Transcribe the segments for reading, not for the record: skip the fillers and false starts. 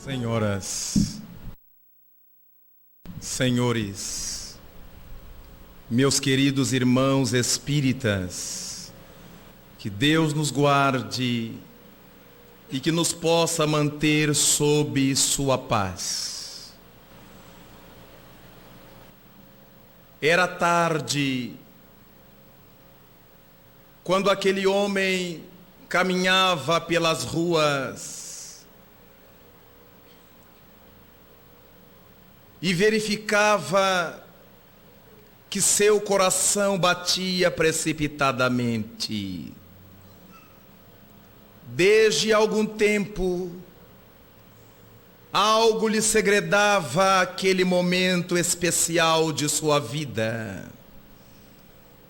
Senhoras, senhores, meus queridos irmãos espíritas, que Deus nos guarde e que nos possa manter sob sua paz. Era tarde quando aquele homem caminhava pelas ruas e verificava que seu coração batia precipitadamente. Desde algum tempo, algo lhe segredava aquele momento especial de sua vida.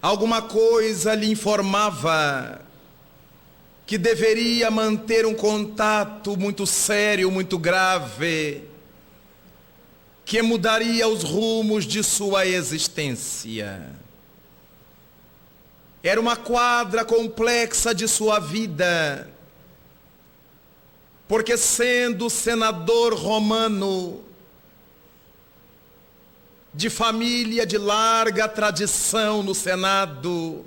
Alguma coisa lhe informava que deveria manter um contato muito sério, muito grave, que mudaria os rumos de sua existência. Era uma quadra complexa de sua vida, porque sendo senador romano, de família de larga tradição no Senado,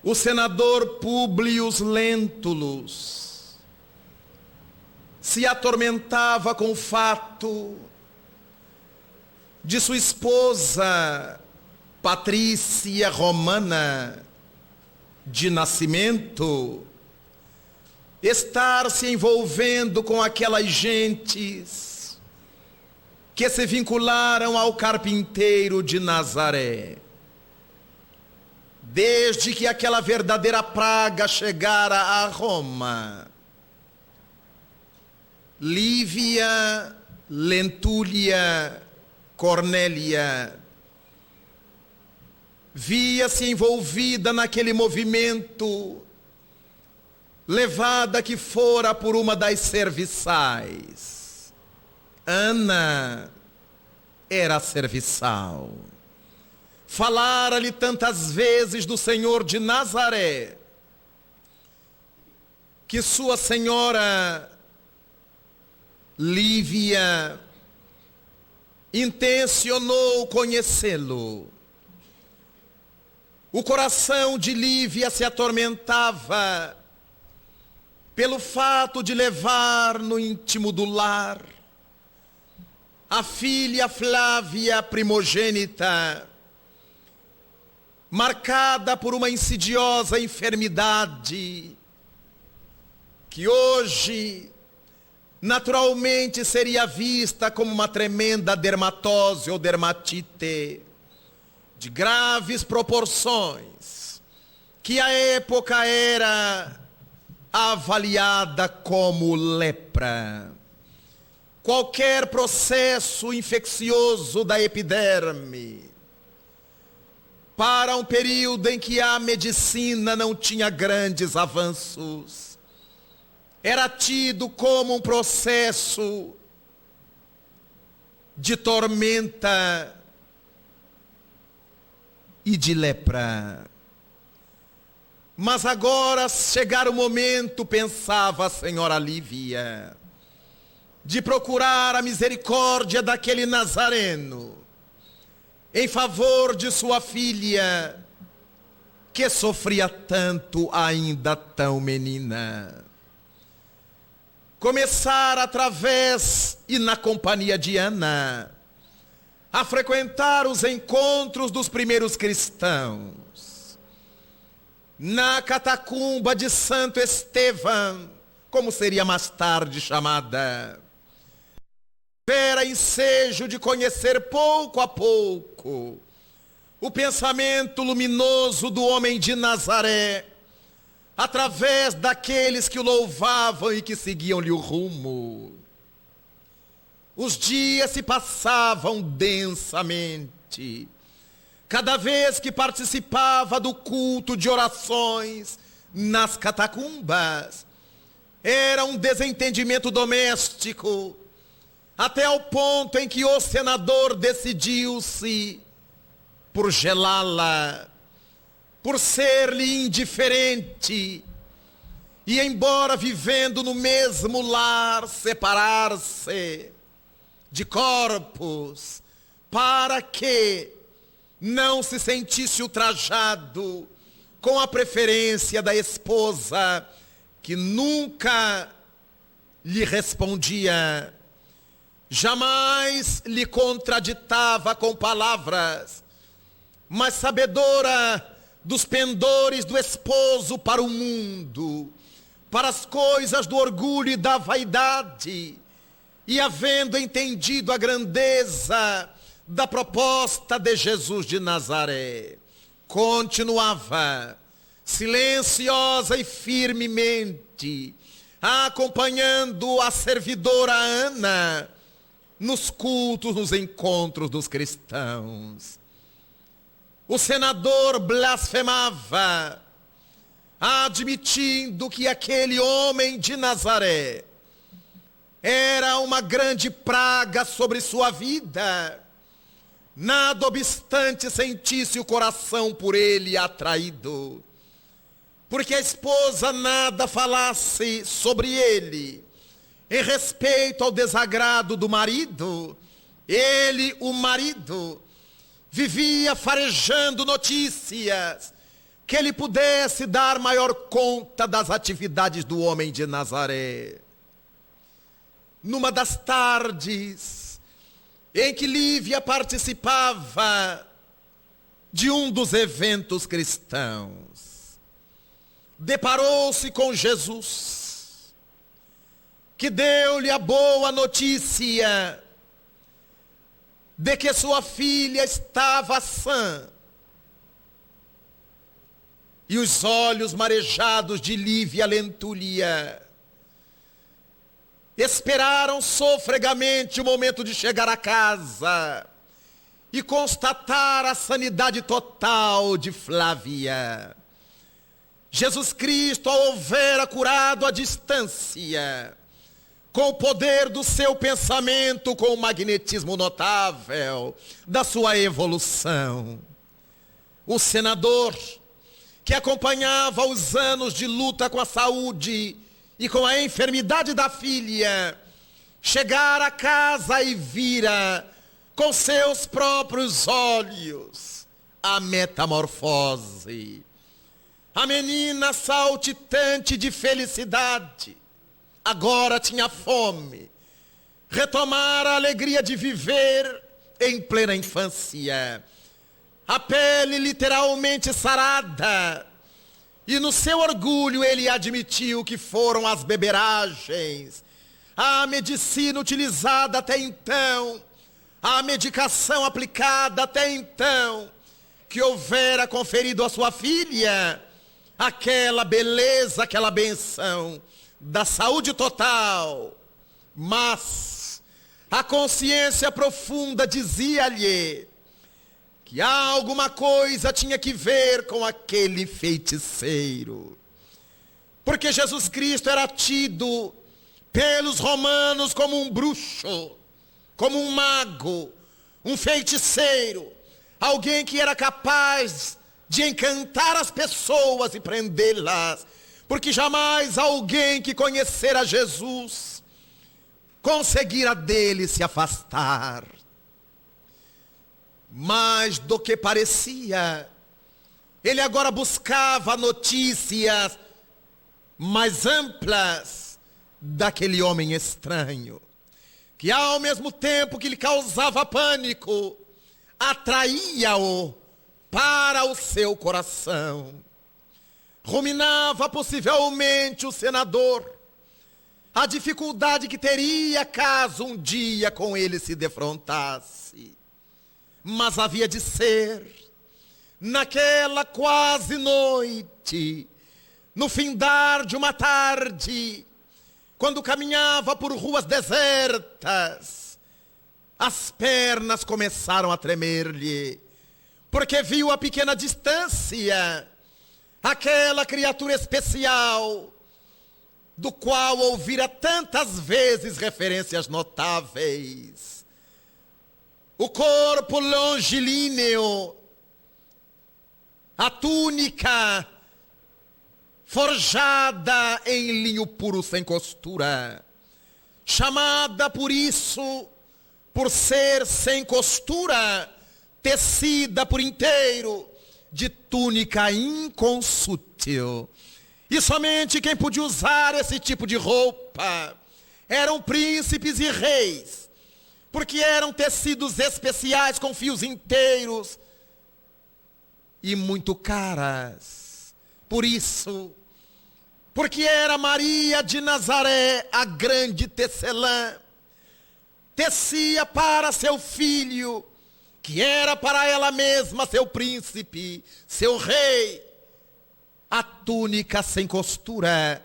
o senador Públio Lentulus se atormentava com o fato de sua esposa, Patrícia Romana, de nascimento, estar se envolvendo com aquelas gentes que se vincularam ao carpinteiro de Nazaré. Desde que aquela verdadeira praga chegara a Roma, Lívia, Lentúlia, Cornélia via-se envolvida naquele movimento, levada que fora por uma das serviçais. Ana era serviçal. Falara-lhe tantas vezes do Senhor de Nazaré, que sua senhora Lívia intencionou conhecê-lo. O coração de Lívia se atormentava pelo fato de levar no íntimo do lar a filha Flávia primogênita, marcada por uma insidiosa enfermidade, que hoje naturalmente seria vista como uma tremenda dermatose ou dermatite, de graves proporções, que à época era avaliada como lepra. Qualquer processo infeccioso da epiderme, para um período em que a medicina não tinha grandes avanços, era tido como um processo de tormenta e de lepra. Mas agora chegara o momento, pensava a senhora Lívia, de procurar a misericórdia daquele nazareno em favor de sua filha, que sofria tanto ainda tão menina. Começar através e na companhia de Ana a frequentar os encontros dos primeiros cristãos na catacumba de Santo Estevão, como seria mais tarde chamada. Era ensejo de conhecer pouco a pouco o pensamento luminoso do homem de Nazaré, através daqueles que o louvavam e que seguiam-lhe o rumo. Os dias se passavam densamente. Cada vez que participava do culto de orações nas catacumbas, era um desentendimento doméstico, até ao ponto em que o senador decidiu-se por gelá-la, por ser-lhe indiferente E embora vivendo no mesmo lar, separar-se de corpos, para que não se sentisse ultrajado com a preferência da esposa, que nunca lhe respondia, jamais lhe contraditava com palavras, mas sabedora dos pendores do esposo para o mundo, para as coisas do orgulho e da vaidade, e havendo entendido a grandeza da proposta de Jesus de Nazaré, continuava silenciosa e firmemente acompanhando a servidora Ana nos cultos, nos encontros dos cristãos. O senador blasfemava, admitindo que aquele homem de Nazaré era uma grande praga sobre sua vida. Nada obstante sentisse o coração por ele atraído, porque a esposa nada falasse sobre ele, em respeito ao desagrado do marido. Ele, o marido, vivia farejando notícias que ele pudesse dar maior conta das atividades do homem de Nazaré. Numa das tardes em que Lívia participava de um dos eventos cristãos, deparou-se com Jesus, que deu-lhe a boa notícia de que sua filha estava sã. E os olhos marejados de Lívia Lentulha esperaram sofregamente o momento de chegar a casa e constatar a sanidade total de Flávia. Jesus Cristo a houvera curado à distância, com o poder do seu pensamento, com o magnetismo notável da sua evolução. O senador, que acompanhava os anos de luta com a saúde e com a enfermidade da filha, chegar a casa e vira com seus próprios olhos a metamorfose. A menina saltitante de felicidade agora tinha fome, retomara a alegria de viver em plena infância, a pele literalmente sarada, e no seu orgulho ele admitiu que foram as beberagens, a medicina utilizada até então, a medicação aplicada até então, que houvera conferido à sua filha aquela beleza, aquela benção da saúde total. Mas a consciência profunda dizia-lhe que alguma coisa tinha que ver com aquele feiticeiro, porque Jesus Cristo era tido pelos romanos como um bruxo, como um mago, um feiticeiro, alguém que era capaz de encantar as pessoas e prendê-las, porque jamais alguém que conhecera Jesus conseguira dele se afastar. Mais do que parecia, ele agora buscava notícias mais amplas daquele homem estranho, que ao mesmo tempo que lhe causava pânico, atraía-o para o seu coração. Ruminava possivelmente o senador a dificuldade que teria caso um dia com ele se defrontasse. Mas havia de ser naquela quase noite, no findar de uma tarde, quando caminhava por ruas desertas, as pernas começaram a tremer-lhe, porque viu a pequena distância aquela criatura especial, do qual ouvira tantas vezes referências notáveis. O corpo longilíneo, a túnica forjada em linho puro sem costura, chamada por isso, por ser sem costura, tecida por inteiro, de túnica inconsútil. E somente quem podia usar esse tipo de roupa eram príncipes e reis, porque eram tecidos especiais com fios inteiros e muito caras. Por isso, porque era Maria de Nazaré, a grande tecelã, tecia para seu filho, que era para ela mesma seu príncipe, seu rei, a túnica sem costura,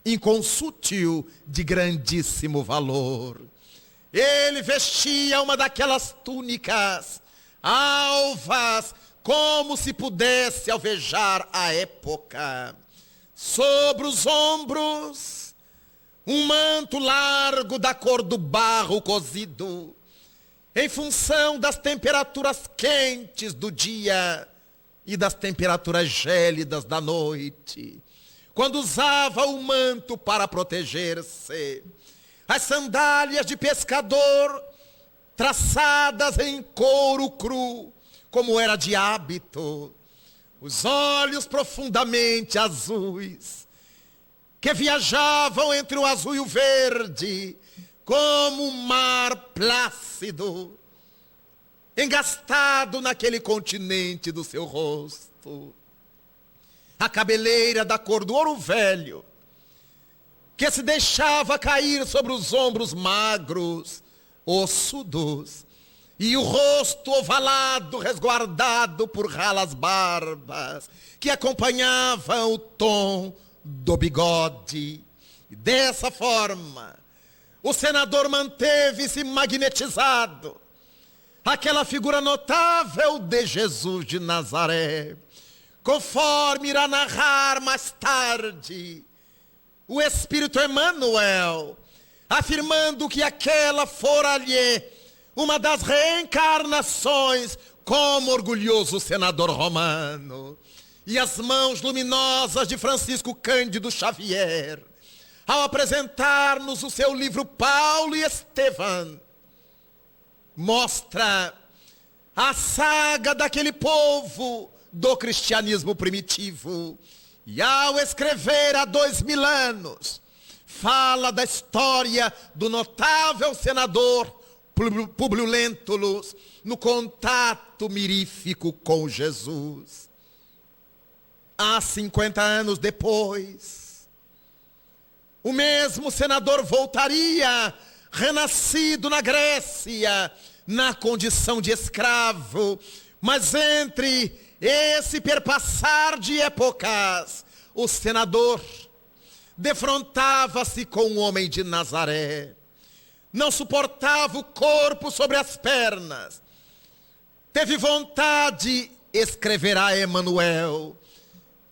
inconsútil, de grandíssimo valor. Ele vestia uma daquelas túnicas alvas, como se pudesse alvejar a época. Sobre os ombros, um manto largo da cor do barro cozido, em função das temperaturas quentes do dia e das temperaturas gélidas da noite. Quando usava o manto para proteger-se, as sandálias de pescador, traçadas em couro cru, como era de hábito, os olhos profundamente azuis, que viajavam entre o azul e o verde, como um mar plácido, engastado naquele continente do seu rosto. A cabeleira da cor do ouro velho, que se deixava cair sobre os ombros magros, ossudos, e o rosto ovalado, resguardado por ralas barbas, que acompanhavam o tom do bigode. E dessa forma, o senador manteve-se magnetizado, aquela figura notável de Jesus de Nazaré, conforme irá narrar mais tarde o Espírito Emmanuel, afirmando que aquela fora-lhe uma das reencarnações como orgulhoso senador romano. E as mãos luminosas de Francisco Cândido Xavier, ao apresentar-nos o seu livro Paulo e Estevão, mostra a saga daquele povo do cristianismo primitivo. E ao escrever há 2000 anos, fala da história do notável senador Públio Lentulus no contato mirífico com Jesus. Há 50 anos depois, o mesmo senador voltaria, renascido na Grécia, na condição de escravo, mas entre esse perpassar de épocas, o senador defrontava-se com o homem de Nazaré. Não suportava o corpo sobre as pernas. Teve vontade, escreverá Emmanuel,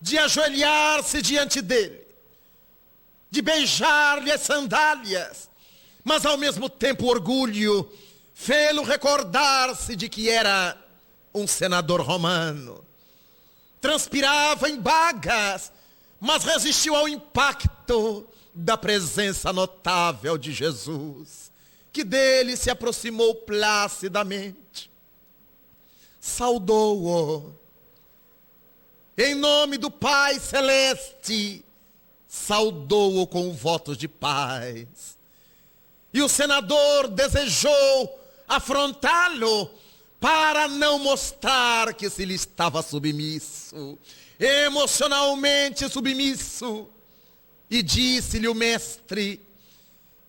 de ajoelhar-se diante dele, de beijar-lhe as sandálias, mas ao mesmo tempo orgulho fê-lo recordar-se de que era um senador romano. Transpirava em bagas, mas resistiu ao impacto da presença notável de Jesus, que dele se aproximou placidamente, saudou-o, em nome do Pai Celeste, saudou-o com votos de paz. E o senador desejou afrontá-lo para não mostrar que se lhe estava submisso, emocionalmente submisso. E disse-lhe o mestre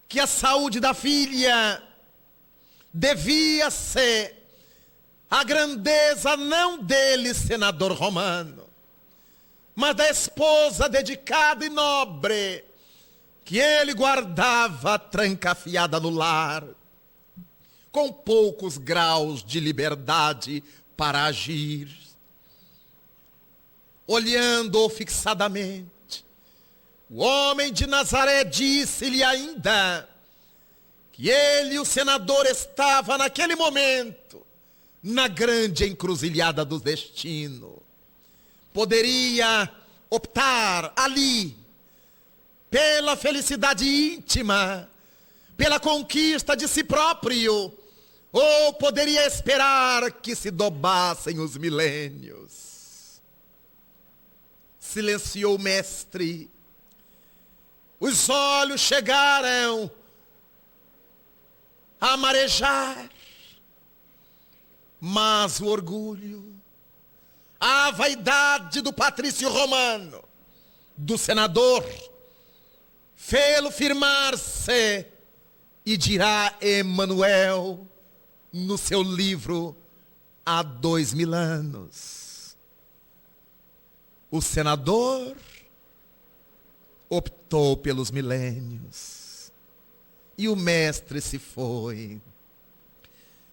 que a saúde da filha devia ser a grandeza não dele, senador romano, mas da esposa dedicada e nobre, que ele guardava trancafiada no lar, com poucos graus de liberdade para agir. Olhando-o fixadamente, o homem de Nazaré disse-lhe ainda que ele, o senador, estava naquele momento na grande encruzilhada do destino. Poderia optar ali pela felicidade íntima, pela conquista de si próprio, ou poderia esperar que se dobrassem os milênios? Silenciou o mestre. Os olhos chegaram a marejar, mas o orgulho, a vaidade do patrício romano, do senador, fê-lo firmar-se, e dirá Emmanuel no seu livro Há 2000 anos. O senador optou pelos milênios e o mestre se foi.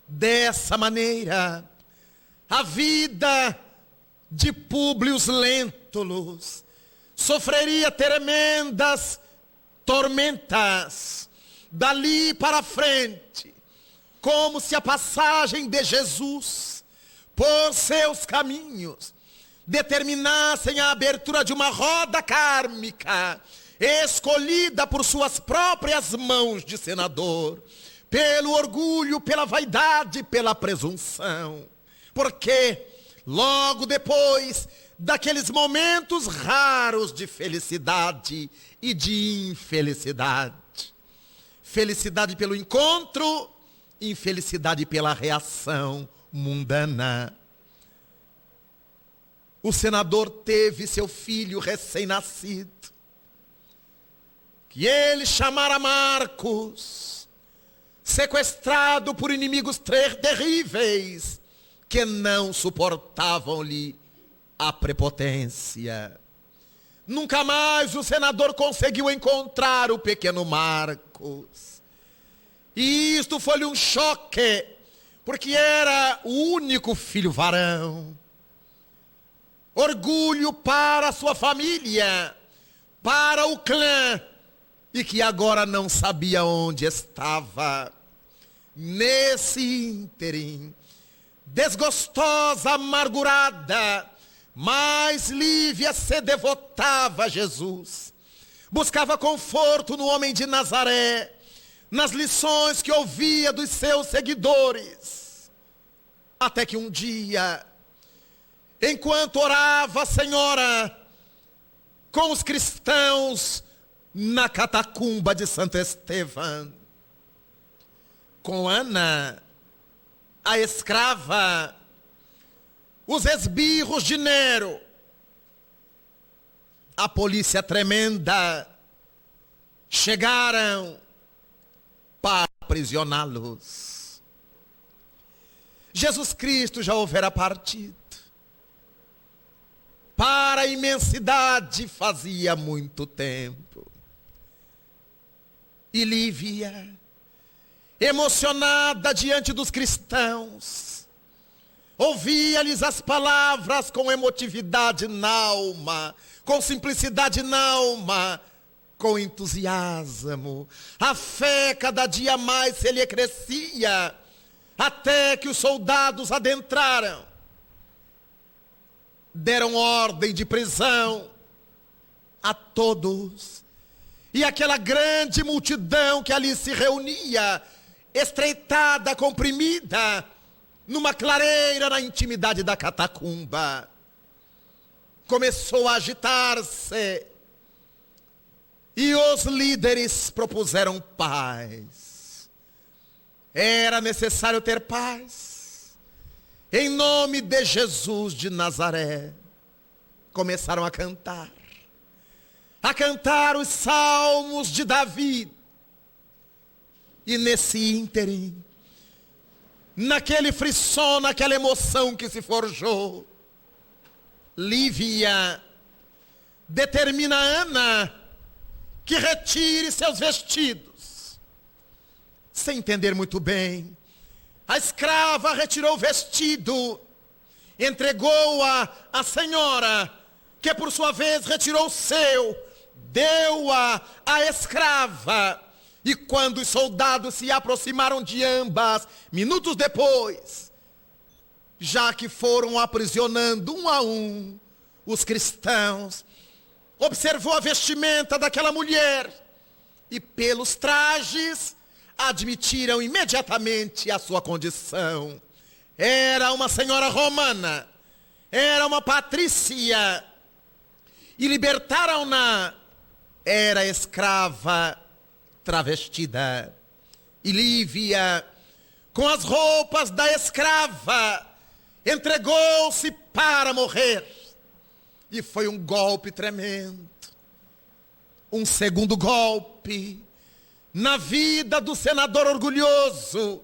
Dessa maneira, a vida de Públio Lentulus sofreria tremendas tormentas dali para frente, como se a passagem de Jesus por seus caminhos determinassem a abertura de uma roda kármica, escolhida por suas próprias mãos de senador, pelo orgulho, pela vaidade, pela presunção. Porque logo depois daqueles momentos raros de felicidade e de infelicidade, felicidade pelo encontro, infelicidade pela reação mundana, o senador teve seu filho recém-nascido, que ele chamara Marcos, sequestrado por inimigos terríveis, que não suportavam-lhe a prepotência. Nunca mais o senador conseguiu encontrar o pequeno Marcos. E isto foi-lhe um choque, porque era o único filho varão. Orgulho para a sua família, para o clã, e que agora não sabia onde estava. Nesse ínterim, desgostosa, amargurada, mas Lívia se devotava a Jesus. Buscava conforto no homem de Nazaré, nas lições que ouvia dos seus seguidores. Até que um dia, enquanto orava a Senhora com os cristãos na catacumba de Santo Estevão, com Ana, a escrava, os esbirros de Nero, a polícia tremenda, chegaram para aprisioná-los. Jesus Cristo já houvera partido para a imensidade fazia muito tempo. E Lívia, emocionada diante dos cristãos, ouvia-lhes as palavras com emotividade na alma, com simplicidade na alma, com entusiasmo. A fé cada dia mais se lhe crescia, até que os soldados adentraram. Deram ordem de prisão a todos. E aquela grande multidão que ali se reunia, estreitada, comprimida, numa clareira na intimidade da catacumba, começou a agitar-se. E os líderes propuseram paz. Era necessário ter paz. Em nome de Jesus de Nazaré, começaram a cantar os salmos de Davi. E nesse ínterim, naquele frisson, naquela emoção que se forjou, Lívia determina a Ana que retire seus vestidos. Sem entender muito bem, a escrava retirou o vestido, entregou-a à senhora, que por sua vez retirou o seu, deu-a à escrava. E quando os soldados se aproximaram de ambas, minutos depois, já que foram aprisionando um a um os cristãos, observou a vestimenta daquela mulher e pelos trajes admitiram imediatamente a sua condição. Era uma senhora romana, era uma patrícia, e libertaram-na. Era escrava travestida. E Lívia, com as roupas da escrava, entregou-se para morrer. E foi um golpe tremendo. Um segundo golpe na vida do senador orgulhoso,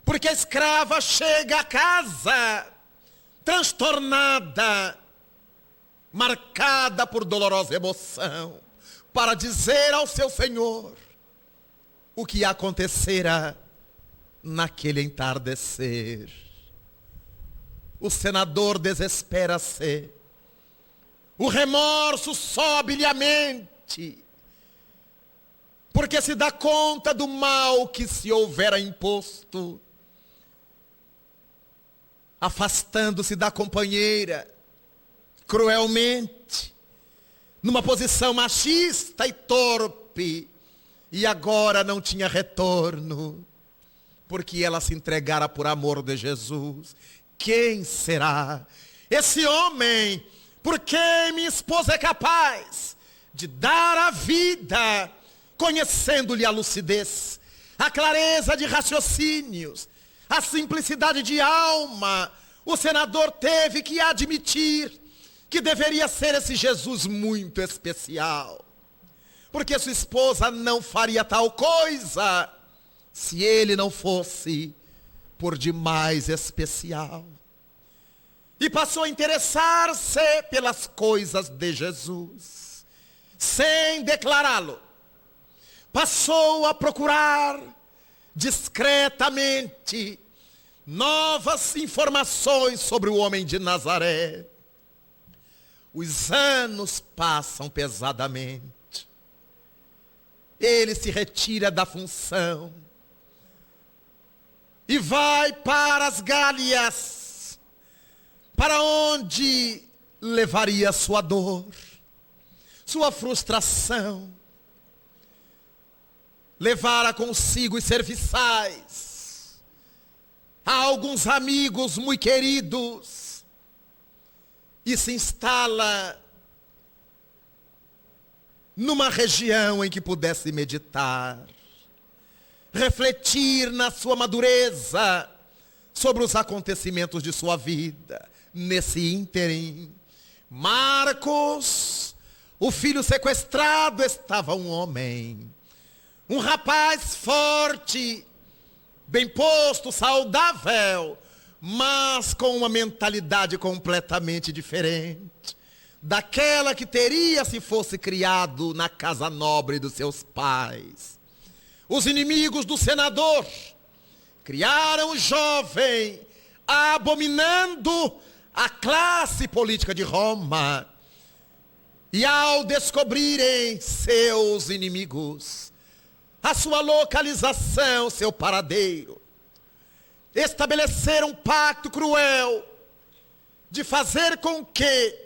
porque a escrava chega a casa transtornada, marcada por dolorosa emoção, para dizer ao seu senhor o que acontecera naquele entardecer. O senador desespera-se, o remorso sobe-lhe à mente, porque se dá conta do mal que se houvera imposto, afastando-se da companheira, cruelmente, numa posição machista e torpe, e agora não tinha retorno, porque ela se entregara por amor de Jesus. Quem será esse homem por quem minha esposa é capaz de dar a vida, conhecendo-lhe a lucidez, a clareza de raciocínios, a simplicidade de alma? O senador teve que admitir que deveria ser esse Jesus muito especial, porque sua esposa não faria tal coisa se ele não fosse por demais especial. E passou a interessar-se pelas coisas de Jesus, sem declará-lo. Passou a procurar discretamente novas informações sobre o homem de Nazaré. Os anos passam pesadamente. Ele se retira da função e vai para as Gálias, para onde levaria sua dor, sua frustração. Levara consigo os serviçais, há alguns amigos muito queridos, e se instala numa região em que pudesse meditar, refletir na sua madureza sobre os acontecimentos de sua vida. Nesse ínterim, Marcos, o filho sequestrado, estava um homem, um rapaz forte, bem posto, saudável, mas com uma mentalidade completamente diferente daquela que teria se fosse criado na casa nobre dos seus pais. Os inimigos do senador criaram o jovem, abominando a classe política de Roma. E ao descobrirem seus inimigos a sua localização, seu paradeiro, estabeleceram um pacto cruel de fazer com que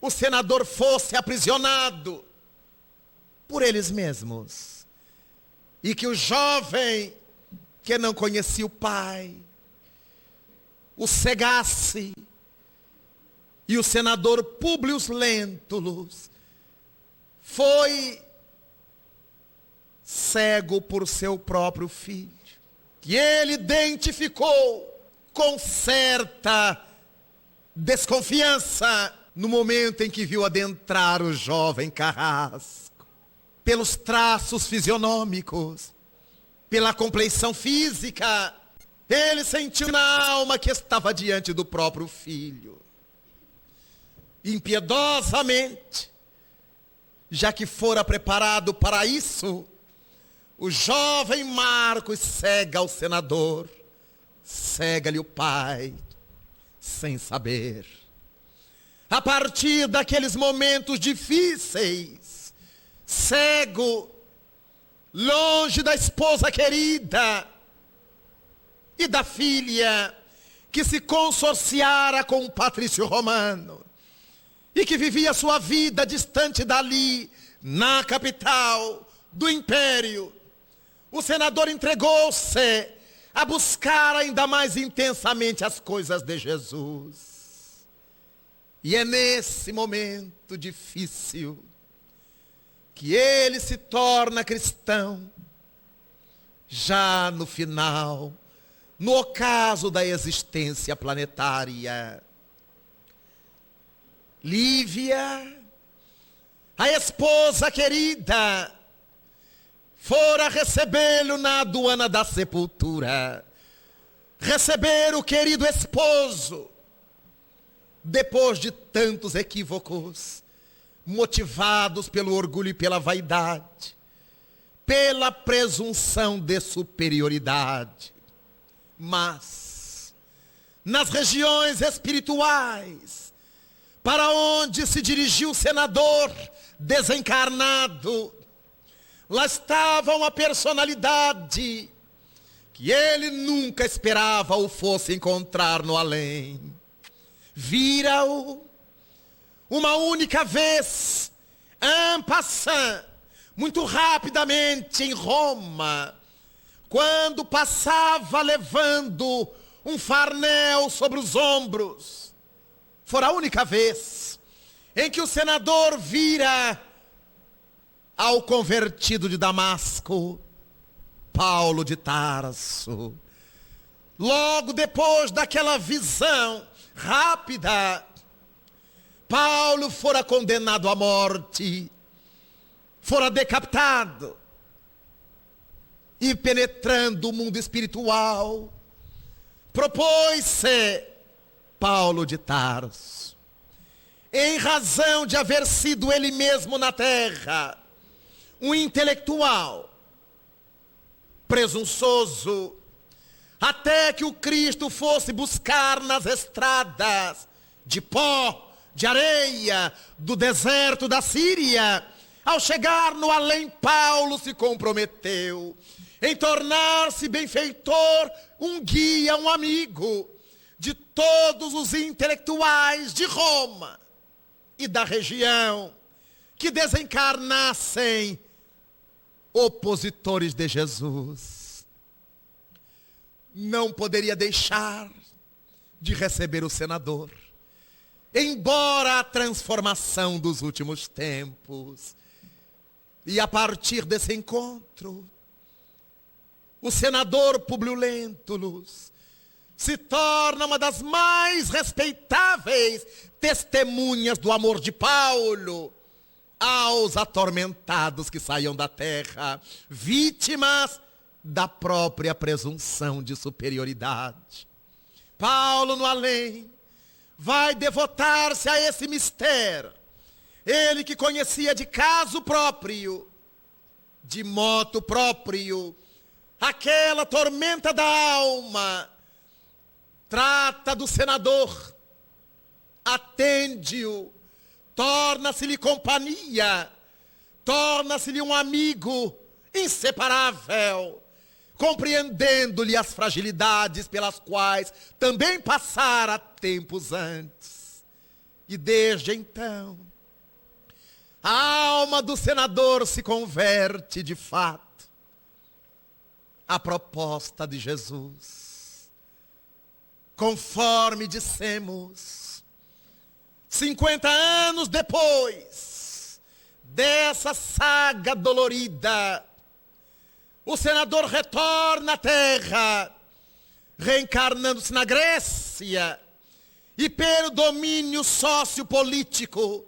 o senador fosse aprisionado por eles mesmos, e que o jovem que não conhecia o pai o cegasse, e o senador Públio Lentulus foi cego por seu próprio filho, que ele identificou com certa desconfiança no momento em que viu adentrar o jovem carrasco. Pelos traços fisionômicos, pela compleição física, ele sentiu na alma que estava diante do próprio filho. Impiedosamente, já que fora preparado para isso, o jovem Marcos cega o senador, cega-lhe o pai, sem saber. A partir daqueles momentos difíceis, cego, longe da esposa querida e da filha que se consorciara com um patrício romano, e que vivia sua vida distante dali, na capital do império, o senador entregou-se a buscar ainda mais intensamente as coisas de Jesus. E é nesse momento difícil que ele se torna cristão, já no final, no ocaso da existência planetária. Lívia, a esposa querida, fora recebê-lo na aduana da sepultura, receber o querido esposo, depois de tantos equívocos, motivados pelo orgulho e pela vaidade, pela presunção de superioridade. Mas, nas regiões espirituais, para onde se dirigiu o senador desencarnado, lá estava uma personalidade que ele nunca esperava o fosse encontrar no além. Vira-o uma única vez, en passant, muito rapidamente em Roma, quando passava levando um farnel sobre os ombros. Foi a única vez em que o senador vira ao convertido de Damasco, Paulo de Tarso. Logo depois daquela visão rápida, Paulo fora condenado à morte, fora decapitado, e penetrando o mundo espiritual, propôs-se Paulo de Tarso, em razão de haver sido ele mesmo na terra um intelectual presunçoso, até que o Cristo fosse buscar nas estradas de pó, de areia, do deserto da Síria. Ao chegar no além, Paulo se comprometeu em tornar-se benfeitor, um guia, um amigo de todos os intelectuais de Roma e da região que desencarnassem opositores de Jesus. Não poderia deixar de receber o senador, embora a transformação dos últimos tempos. E a partir desse encontro, o senador Públio Lentulus se torna uma das mais respeitáveis testemunhas do amor de Paulo aos atormentados que saiam da terra, vítimas da própria presunção de superioridade. Paulo, no além, vai devotar-se a esse mistério. Ele que conhecia de caso próprio, de moto próprio, aquela tormenta da alma, trata do senador, atende-o, torna-se-lhe companhia, torna-se-lhe um amigo inseparável, compreendendo-lhe as fragilidades pelas quais também passara tempos antes. E desde então, a alma do senador se converte de fato à proposta de Jesus. Conforme dissemos, 50 anos depois dessa saga dolorida, o senador retorna à terra, reencarnando-se na Grécia, e pelo domínio sociopolítico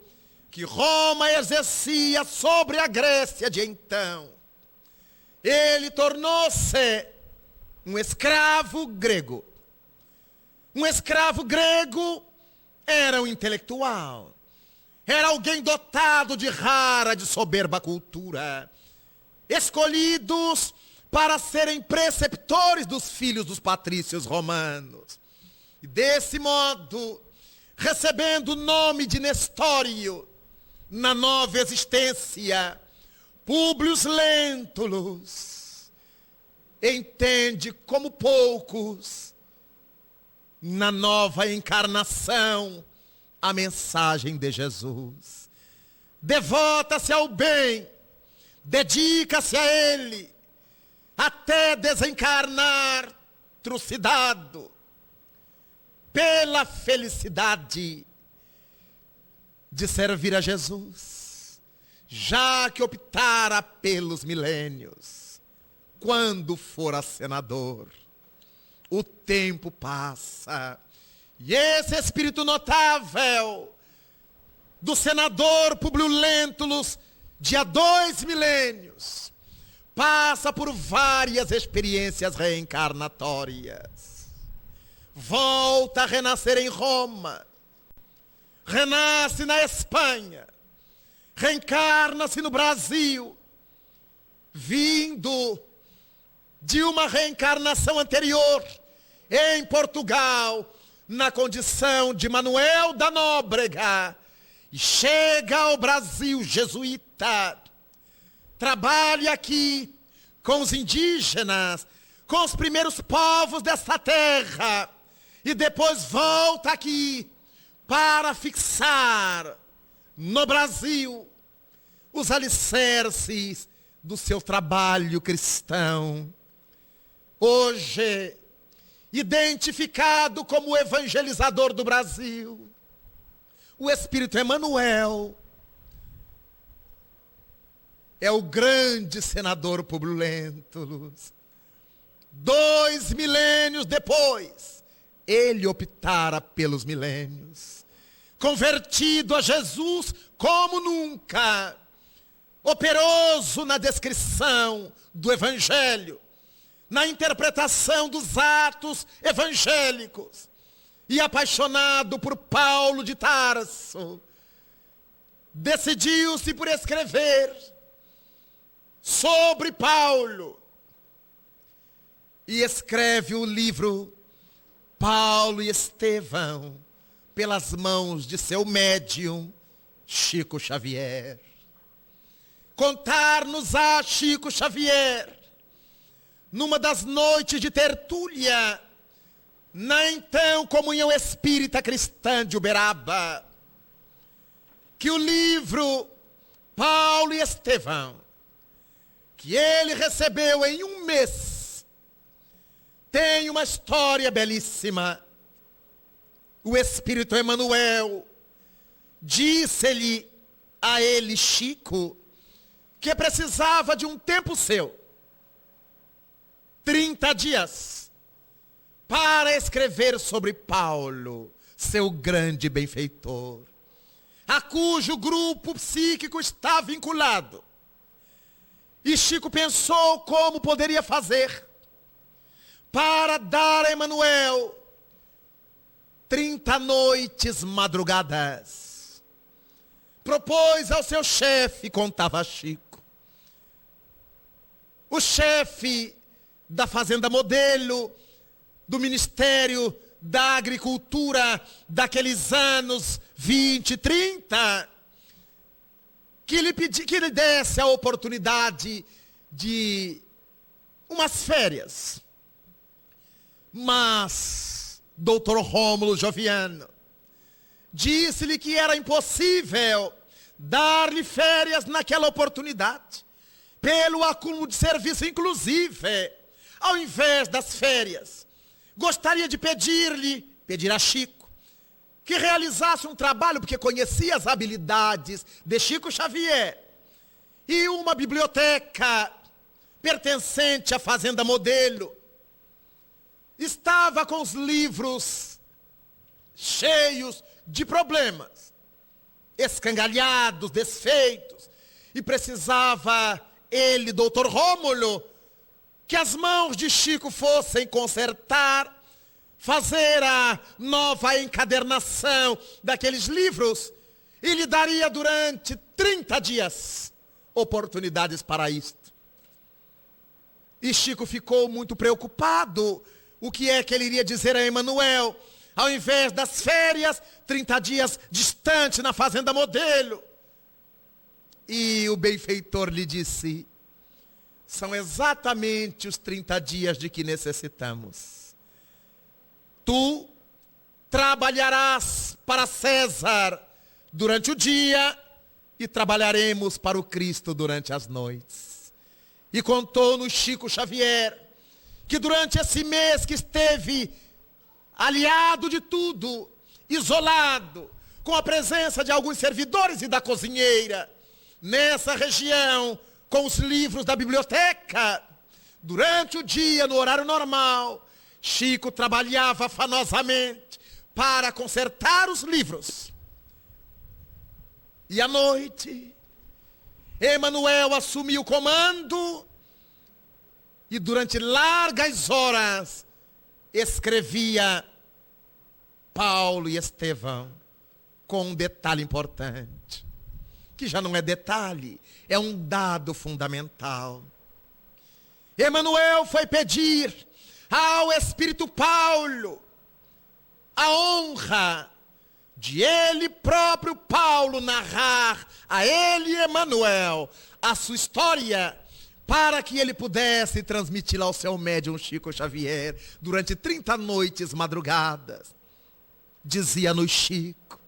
que Roma exercia sobre a Grécia de então, ele tornou-se um escravo grego. Um escravo grego era um intelectual, era alguém dotado de rara, de soberba cultura, escolhidos para serem preceptores dos filhos dos patrícios romanos. E desse modo, recebendo o nome de Nestório, na nova existência, Públio Lentulus entende como poucos, na nova encarnação, a mensagem de Jesus. Devota-se ao bem, dedica-se a ele, até desencarnar, trucidado pela felicidade de servir a Jesus, já que optara pelos milênios. Quando fora senador, o tempo passa, e esse espírito notável do senador Publio Lentulus, de há 2 milênios, passa por várias experiências reencarnatórias. Volta a renascer em Roma, renasce na Espanha, reencarna-se no Brasil, vindo de uma reencarnação anterior em Portugal, na condição de Manuel da Nóbrega, e chega ao Brasil jesuíta, trabalha aqui com os indígenas, com os primeiros povos desta terra, e depois volta aqui para fixar no Brasil os alicerces do seu trabalho cristão. Hoje, identificado como o evangelizador do Brasil, o Espírito Emmanuel é o grande senador Publio Lentulus. 2 milênios depois, ele optara pelos milênios, convertido a Jesus como nunca, operoso na descrição do Evangelho, na interpretação dos atos evangélicos, e apaixonado por Paulo de Tarso, decidiu-se por escrever sobre Paulo, e escreve o livro Paulo e Estevão, pelas mãos de seu médium, Chico Xavier. Contar-nos-á Chico Xavier, numa das noites de tertúlia, na então Comunhão Espírita Cristã de Uberaba, que o livro Paulo e Estevão, que ele recebeu em 1 mês, tem uma história belíssima. O Espírito Emmanuel disse-lhe a ele, Chico, que precisava de um tempo seu, 30 dias, para escrever sobre Paulo, seu grande benfeitor, a cujo grupo psíquico está vinculado. E Chico pensou como poderia fazer para dar a Emmanuel 30 noites madrugadas. Propôs ao seu chefe, contava Chico, o chefe da Fazenda Modelo, do Ministério da Agricultura daqueles anos 20, 30, que lhe desse a oportunidade de umas férias. Mas Dr. Rômulo Joviano disse-lhe que era impossível dar-lhe férias naquela oportunidade, pelo acúmulo de serviço. Inclusive, ao invés das férias, gostaria de pedir a Chico, que realizasse um trabalho, porque conhecia as habilidades de Chico Xavier, e uma biblioteca pertencente à Fazenda Modelo estava com os livros cheios de problemas, escangalhados, desfeitos, e precisava ele, doutor Rômulo, que as mãos de Chico fossem consertar, fazer a nova encadernação daqueles livros, e lhe daria durante 30 dias oportunidades para isto. E Chico ficou muito preocupado. O que é que ele iria dizer a Emmanuel? Ao invés das férias, 30 dias distante na Fazenda Modelo. E o benfeitor lhe disse: são exatamente os 30 dias de que necessitamos. Tu trabalharás para César durante o dia e trabalharemos para o Cristo durante as noites. E contou-nos Chico Xavier que durante esse mês que esteve aliado de tudo, isolado, com a presença de alguns servidores e da cozinheira, nessa região, com os livros da biblioteca, durante o dia, no horário normal, Chico trabalhava afanosamente para consertar os livros. E à noite, Emanuel assumiu o comando e durante largas horas escrevia Paulo e Estevão, com um detalhe importante, que já não é detalhe, é um dado fundamental. Emanuel foi pedir ao Espírito Paulo a honra de ele próprio, Paulo, narrar a ele, Emanuel, a sua história, para que ele pudesse transmiti-la ao seu médium Chico Xavier durante 30 noites, madrugadas. Dizia-nos Chico,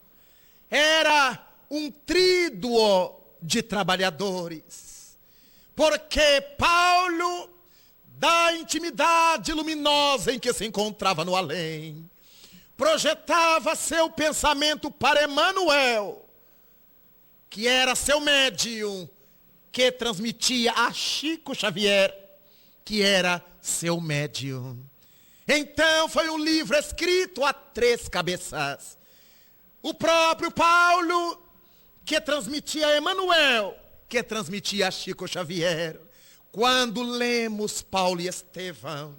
era um tríduo de trabalhadores, porque Paulo, da intimidade luminosa em que se encontrava no além, projetava seu pensamento para Emanuel, que era seu médium, que transmitia a Chico Xavier, que era seu médium. Então foi um livro escrito a 3 cabeças. O próprio Paulo, que transmitia a Emanuel, que transmitia a Chico Xavier. Quando lemos Paulo e Estevão,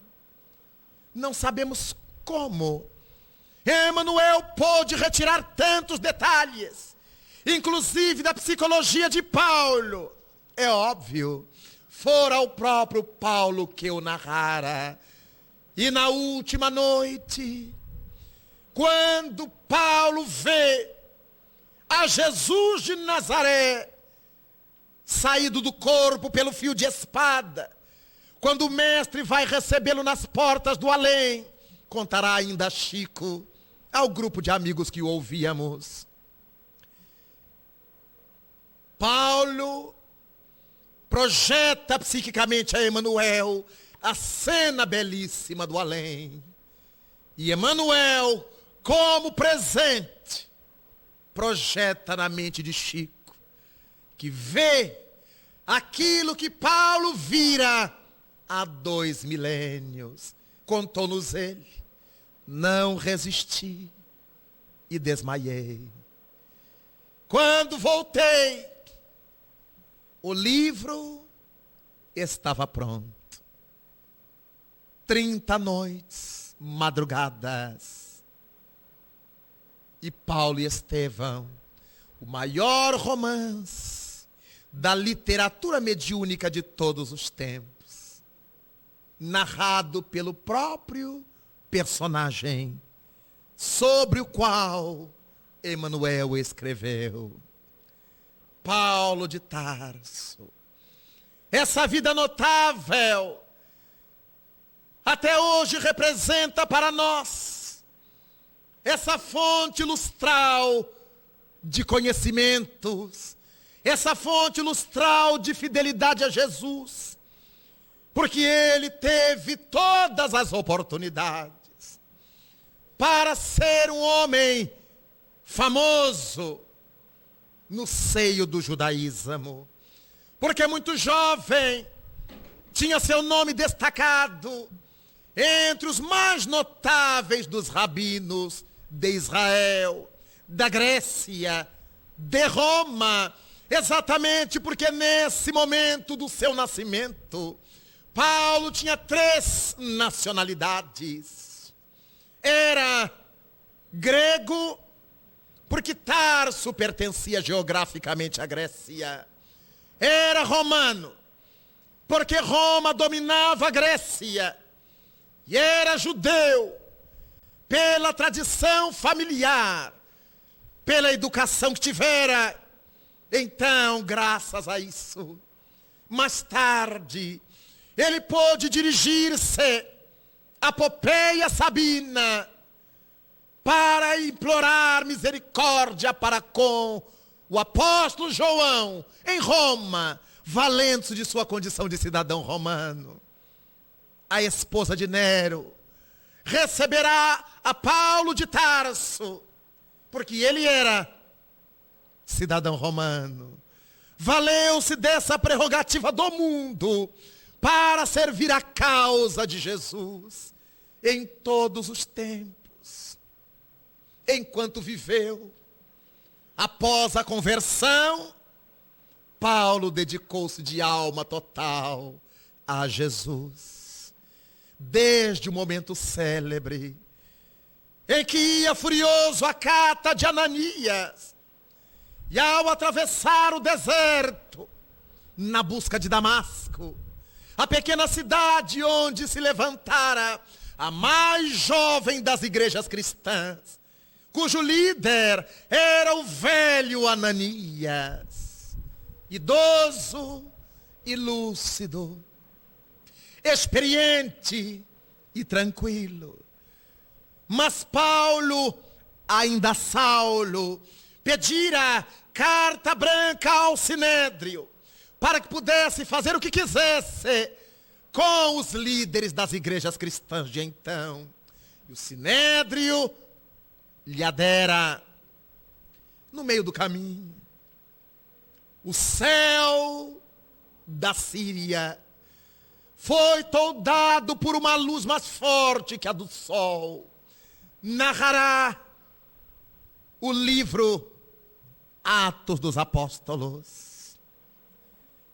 não sabemos como Emanuel pôde retirar tantos detalhes, inclusive da psicologia de Paulo. É óbvio, fora o próprio Paulo que o narrara. E na última noite, quando Paulo vê a Jesus de Nazaré, saído do corpo pelo fio de espada, quando o mestre vai recebê-lo nas portas do além, contará ainda Chico ao grupo de amigos que o ouvíamos. Paulo projeta psiquicamente a Emanuel a cena belíssima do além. E Emanuel, como presente, projeta na mente de Chico, que vê aquilo que Paulo vira há 2 milênios. Contou-nos ele, não resisti e desmaiei. Quando voltei, o livro estava pronto. 30 noites, madrugadas. E Paulo e Estevão, o maior romance da literatura mediúnica de todos os tempos, narrado pelo próprio personagem, sobre o qual Emanuel escreveu. Paulo de Tarso. Essa vida notável, até hoje representa para nós essa fonte lustral de conhecimentos, essa fonte lustral de fidelidade a Jesus, porque ele teve todas as oportunidades para ser um homem famoso no seio do judaísmo, porque muito jovem tinha seu nome destacado entre os mais notáveis dos rabinos de Israel, da Grécia, de Roma, exatamente porque nesse momento do seu nascimento, Paulo tinha 3 nacionalidades. Era grego, porque Tarso pertencia geograficamente à Grécia. Era romano, porque Roma dominava a Grécia. E era judeu, pela tradição familiar, pela educação que tivera. Então, graças a isso, mais tarde, ele pôde dirigir-se à Popeia Sabina, para implorar misericórdia para com o apóstolo João em Roma, valendo-se de sua condição de cidadão romano. A esposa de Nero receberá a Paulo de Tarso, porque ele era cidadão romano. Valeu-se dessa prerrogativa do mundo para servir a causa de Jesus em todos os tempos. Enquanto viveu, após a conversão, Paulo dedicou-se de alma total a Jesus. Desde o momento célebre em que ia furioso à cata de Ananias, e ao atravessar o deserto, na busca de Damasco, a pequena cidade onde se levantara a mais jovem das igrejas cristãs, cujo líder era o velho Ananias, idoso e lúcido, experiente e tranquilo. Mas Paulo, ainda Saulo, pedira carta branca ao Sinédrio, para que pudesse fazer o que quisesse com os líderes das igrejas cristãs de então. E o Sinédrio lhe adera. No meio do caminho, o céu da Síria foi toldado por uma luz mais forte que a do sol. Narrará o livro Atos dos Apóstolos.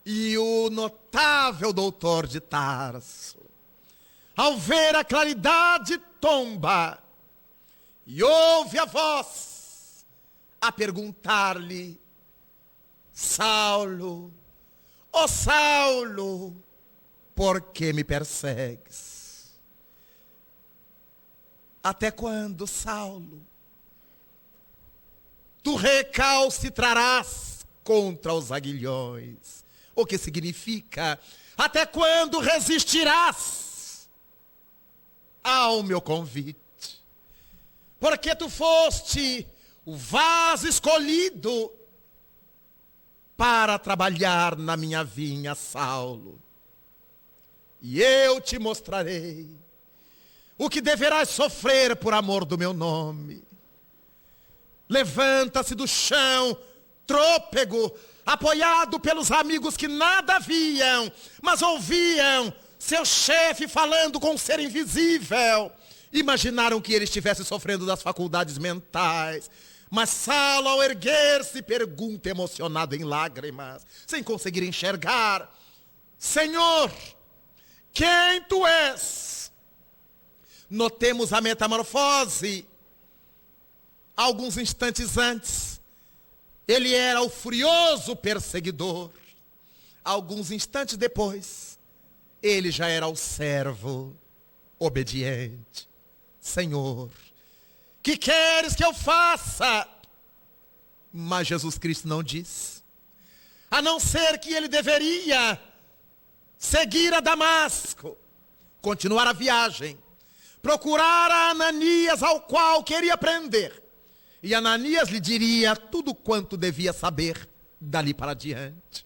E o notável doutor de Tarso, ao ver a claridade, tomba e ouve a voz a perguntar-lhe: Saulo, ó Saulo, por que me persegues? Até quando, Saulo, tu recalcitrarás contra os aguilhões? O que significa: até quando resistirás ao meu convite? Porque tu foste o vaso escolhido para trabalhar na minha vinha, Saulo. E eu te mostrarei o que deverás sofrer por amor do meu nome. Levanta-se do chão, trôpego, apoiado pelos amigos que nada viam, mas ouviam seu chefe falando com um ser invisível. Imaginaram que ele estivesse sofrendo das faculdades mentais. Mas Saulo, ao erguer-se, pergunta emocionado em lágrimas, sem conseguir enxergar: Senhor, quem tu és? Notemos a metamorfose. Alguns instantes antes, ele era o furioso perseguidor. Alguns instantes depois, ele já era o servo obediente. Senhor, que queres que eu faça? Mas Jesus Cristo não diz, a não ser que ele deveria seguir a Damasco, continuar a viagem, procurar a Ananias, ao qual queria prender. E Ananias lhe diria tudo quanto devia saber dali para diante.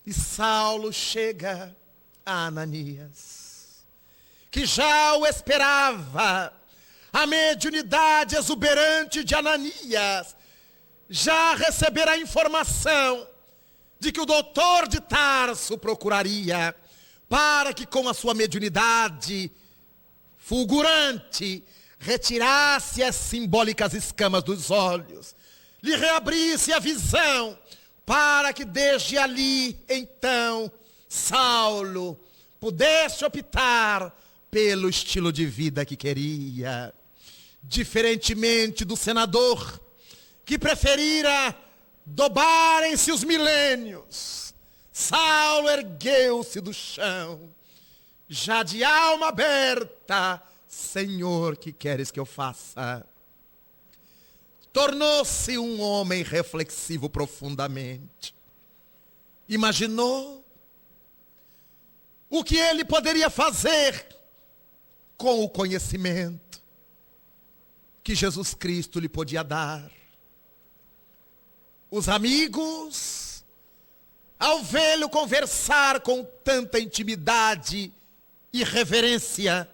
E Saulo chega a Ananias, que já o esperava. A mediunidade exuberante de Ananias já recebera a informação de que o doutor de Tarso procuraria, para que com a sua mediunidade fulgurante retirasse as simbólicas escamas dos olhos, lhe reabrisse a visão, para que desde ali, então, Saulo pudesse optar pelo estilo de vida que queria. Diferentemente do senador, que preferira dobarem-se os milênios, Saulo ergueu-se do chão, já de alma aberta: Senhor, que queres que eu faça? Tornou-se um homem reflexivo profundamente. Imaginou o que ele poderia fazer com o conhecimento. que Jesus Cristo lhe podia dar. Os amigos, ao vê-lo conversar com tanta intimidade e reverência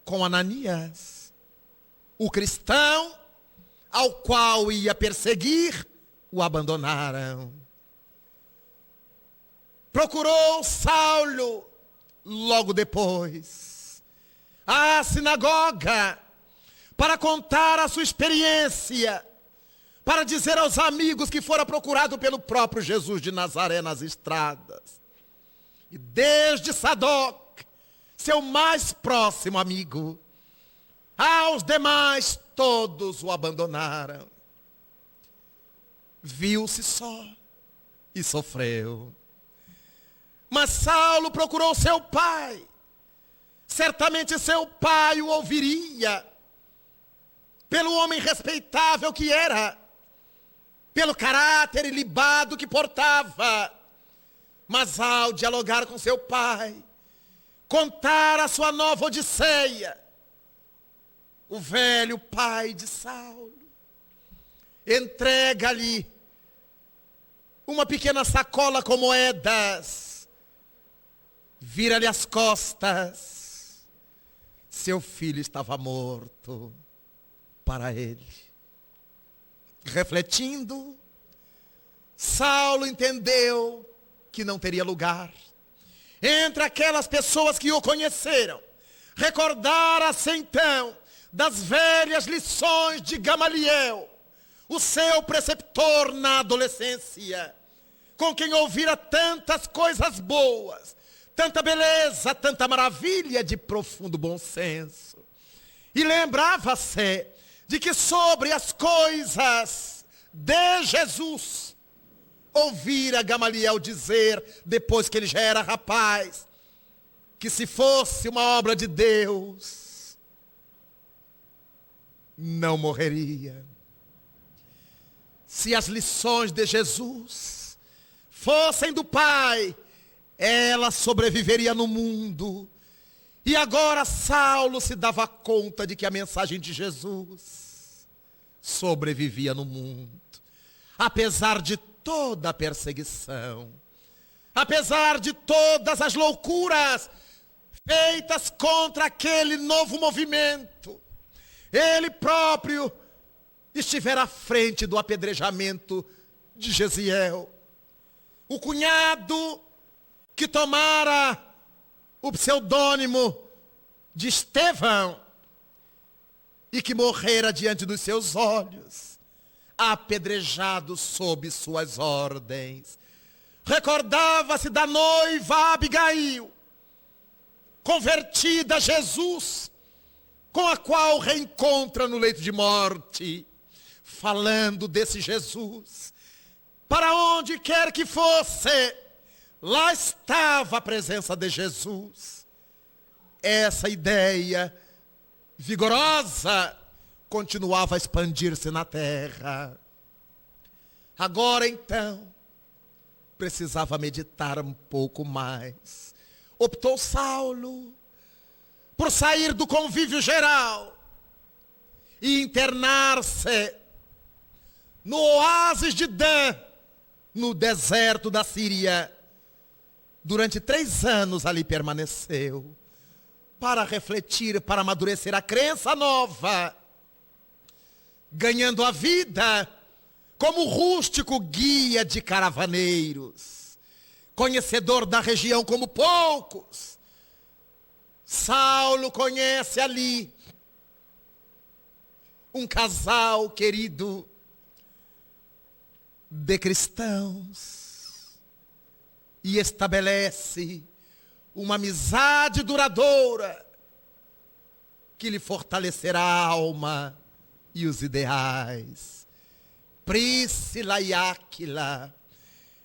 com Ananias, o cristão ao qual ia perseguir, o abandonaram. Procurou Saulo logo depois a sinagoga para contar a sua experiência, para dizer aos amigos que fora procurado pelo próprio Jesus de Nazaré nas estradas. E desde Sadoc, seu mais próximo amigo, aos demais todos o abandonaram. Viu-se só e sofreu. Mas Saulo procurou seu pai. Certamente seu pai o ouviria, pelo homem respeitável que era, pelo caráter ilibado que portava. Mas ao dialogar com seu pai, contar a sua nova odisseia, o velho pai de Saulo entrega-lhe uma pequena sacola com moedas, vira-lhe as costas. Seu filho estava morto para ele. Refletindo, Saulo entendeu que não teria lugar entre aquelas pessoas que o conheceram. Recordara-se então das velhas lições de Gamaliel, o seu preceptor na adolescência, com quem ouvira tantas coisas boas, tanta beleza, tanta maravilha de profundo bom senso. E lembrava-se de que sobre as coisas de Jesus, ouvira Gamaliel dizer, depois que ele já era rapaz, que se fosse uma obra de Deus, não morreria. Se as lições de Jesus fossem do Pai, ela sobreviveria no mundo. E agora Saulo se dava conta de que a mensagem de Jesus sobrevivia no mundo. Apesar de toda a perseguição, apesar de todas as loucuras feitas contra aquele novo movimento, ele próprio estivera à frente do apedrejamento de Gesiel. O cunhado que tomara o pseudônimo de Estevão e que morrera diante dos seus olhos, apedrejado sob suas ordens. Recordava-se da noiva Abigail, convertida a Jesus, com a qual reencontra no leito de morte, falando desse Jesus. Para onde quer que fosse, lá estava a presença de Jesus. Essa ideia vigorosa continuava a expandir-se na terra. Agora então, precisava meditar um pouco mais. Optou Saulo por sair do convívio geral e internar-se no oásis de Dan, no deserto da Síria. Durante 3 anos ali permaneceu, para refletir, para amadurecer a crença nova, ganhando a vida como rústico guia de caravaneiros, conhecedor da região como poucos. Saulo conhece ali um casal querido de cristãos e estabelece uma amizade duradoura que lhe fortalecerá a alma e os ideais. Príscila e Áquila.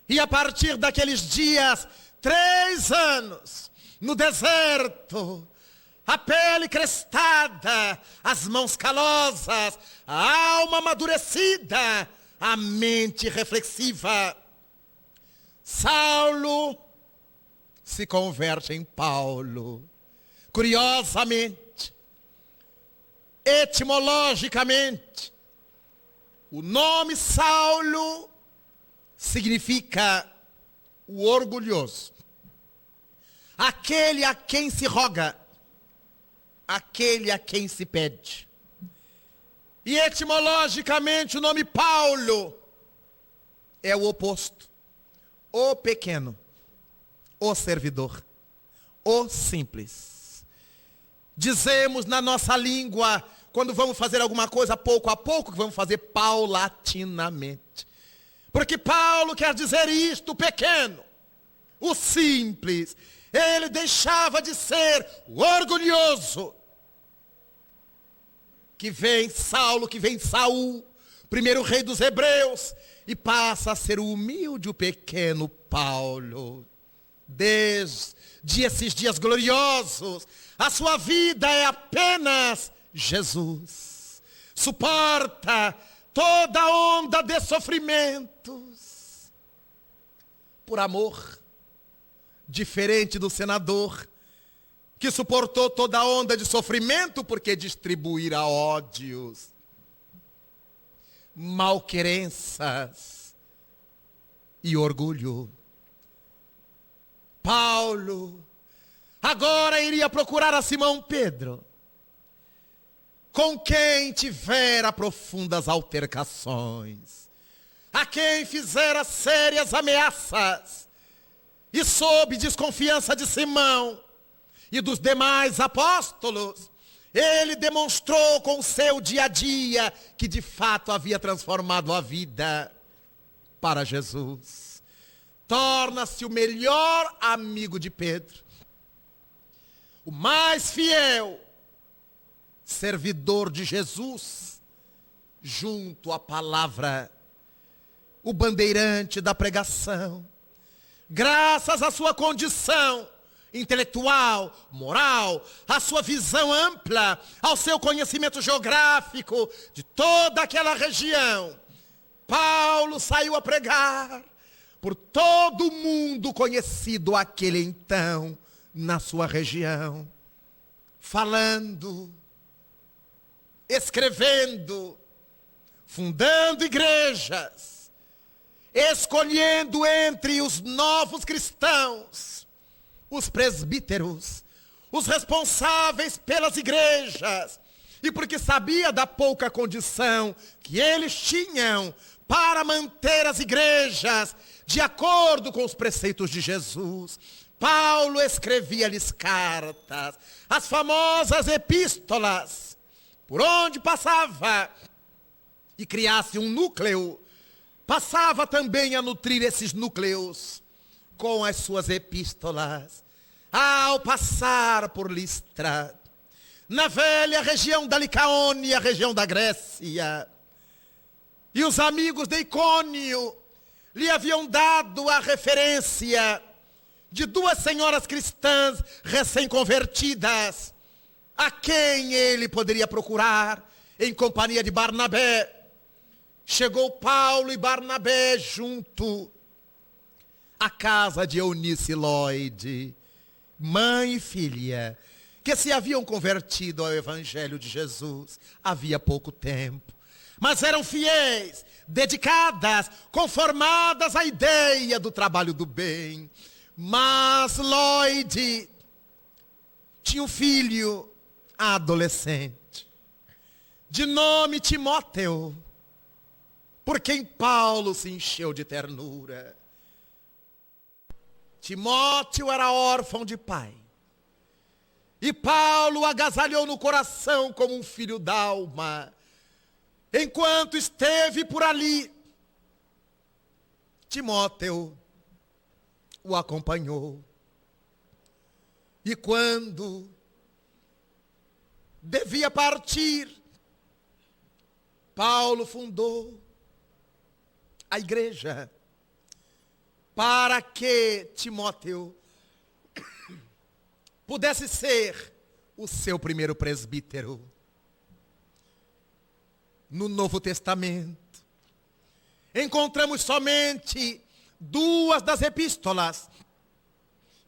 E a partir daqueles dias, 3 anos, no deserto, a pele crestada, as mãos calosas, a alma amadurecida, a mente reflexiva, Saulo se converte em Paulo. Curiosamente, Etimologicamente, o nome Saulo significa o orgulhoso, aquele a quem se roga, aquele a quem se pede. E etimologicamente o nome Paulo é o oposto, o pequeno, o servidor, o simples. Dizemos na nossa língua, quando vamos fazer alguma coisa pouco a pouco, que vamos fazer paulatinamente. Porque Paulo quer dizer isto, o pequeno, o simples. Ele deixava de ser o orgulhoso. Que vem Saulo, que vem Saul, primeiro rei dos hebreus, e passa a ser o humilde, o pequeno Paulo. Desde esses dias gloriosos, a sua vida é apenas Jesus. Suporta toda onda de sofrimentos por amor, diferente do senador que suportou toda onda de sofrimento porque distribuíra ódios, malquerenças e orgulho. Paulo agora iria procurar a Simão Pedro, com quem tivera profundas altercações, a quem fizera sérias ameaças, e sob desconfiança de Simão e dos demais apóstolos, ele demonstrou com o seu dia a dia que de fato havia transformado a vida para Jesus. Torna-se o melhor amigo de Pedro, o mais fiel servidor de Jesus, junto à palavra, o bandeirante da pregação. Graças à sua condição intelectual, moral, à sua visão ampla, ao seu conhecimento geográfico de toda aquela região, Paulo saiu a pregar por todo o mundo conhecido aquele então, na sua região, falando, escrevendo, fundando igrejas, escolhendo entre os novos cristãos os presbíteros, os responsáveis pelas igrejas, e porque sabia da pouca condição que eles tinham para manter as igrejas de acordo com os preceitos de Jesus, Paulo escrevia-lhes cartas, as famosas epístolas, por onde passava, e criasse um núcleo, passava também a nutrir esses núcleos com as suas epístolas. Ao passar por Listra, na velha região da Licaônia, região da Grécia, e os amigos de Icônio lhe haviam dado a referência de duas senhoras cristãs recém-convertidas, a quem ele poderia procurar em companhia de Barnabé. Chegou Paulo e Barnabé junto à casa de Eunice Lloyd, mãe e filha, que se haviam convertido ao Evangelho de Jesus havia pouco tempo, mas eram fiéis, dedicadas, conformadas à ideia do trabalho do bem. Mas Lloyd tinha um filho adolescente, de nome Timóteo, por quem Paulo se encheu de ternura. Timóteo era órfão de pai, e Paulo o agasalhou no coração como um filho d'alma. Enquanto esteve por ali, Timóteo o acompanhou. E quando devia partir, Paulo fundou a igreja para que Timóteo pudesse ser o seu primeiro presbítero. No Novo Testamento, encontramos somente duas das epístolas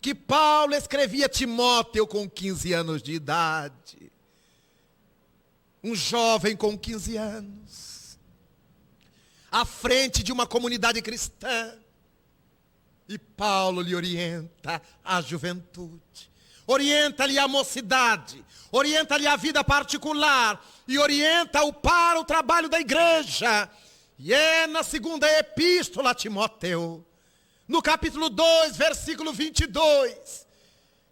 que Paulo escrevia a Timóteo com 15 anos de idade. um jovem com 15 anos, à frente de uma comunidade cristã, e Paulo lhe orienta a juventude, orienta-lhe a mocidade, orienta-lhe a vida particular e orienta-o para o trabalho da igreja. E é na segunda epístola a Timóteo, no capítulo 2, versículo 22,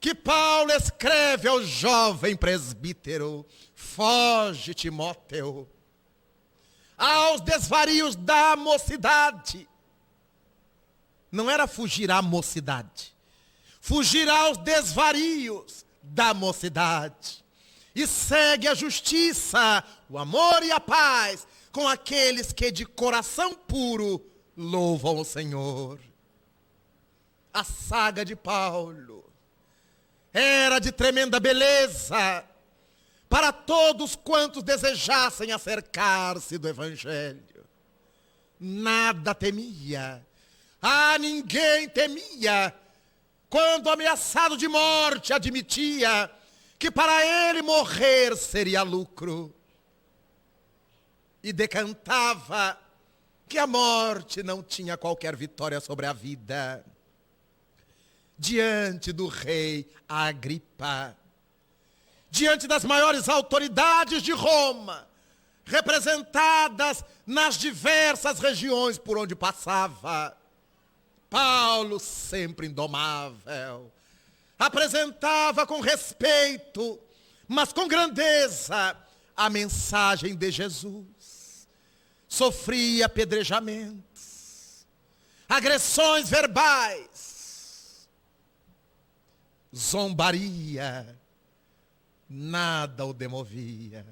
que Paulo escreve ao jovem presbítero: foge, Timóteo, aos desvarios da mocidade. Não era fugir à mocidade, fugir aos desvarios da mocidade. E segue a justiça, o amor e a paz com aqueles que de coração puro louvam o Senhor. A saga de Paulo era de tremenda beleza para todos quantos desejassem acercar-se do Evangelho. Nada temia, a ninguém temia, quando ameaçado de morte admitia que para ele morrer seria lucro. E decantava que a morte não tinha qualquer vitória sobre a vida. Diante do rei Agripa, diante das maiores autoridades de Roma, representadas nas diversas regiões por onde passava, Paulo, sempre indomável, apresentava com respeito, mas com grandeza, a mensagem de Jesus. Sofria apedrejamentos, agressões verbais, zombaria, nada o demovia.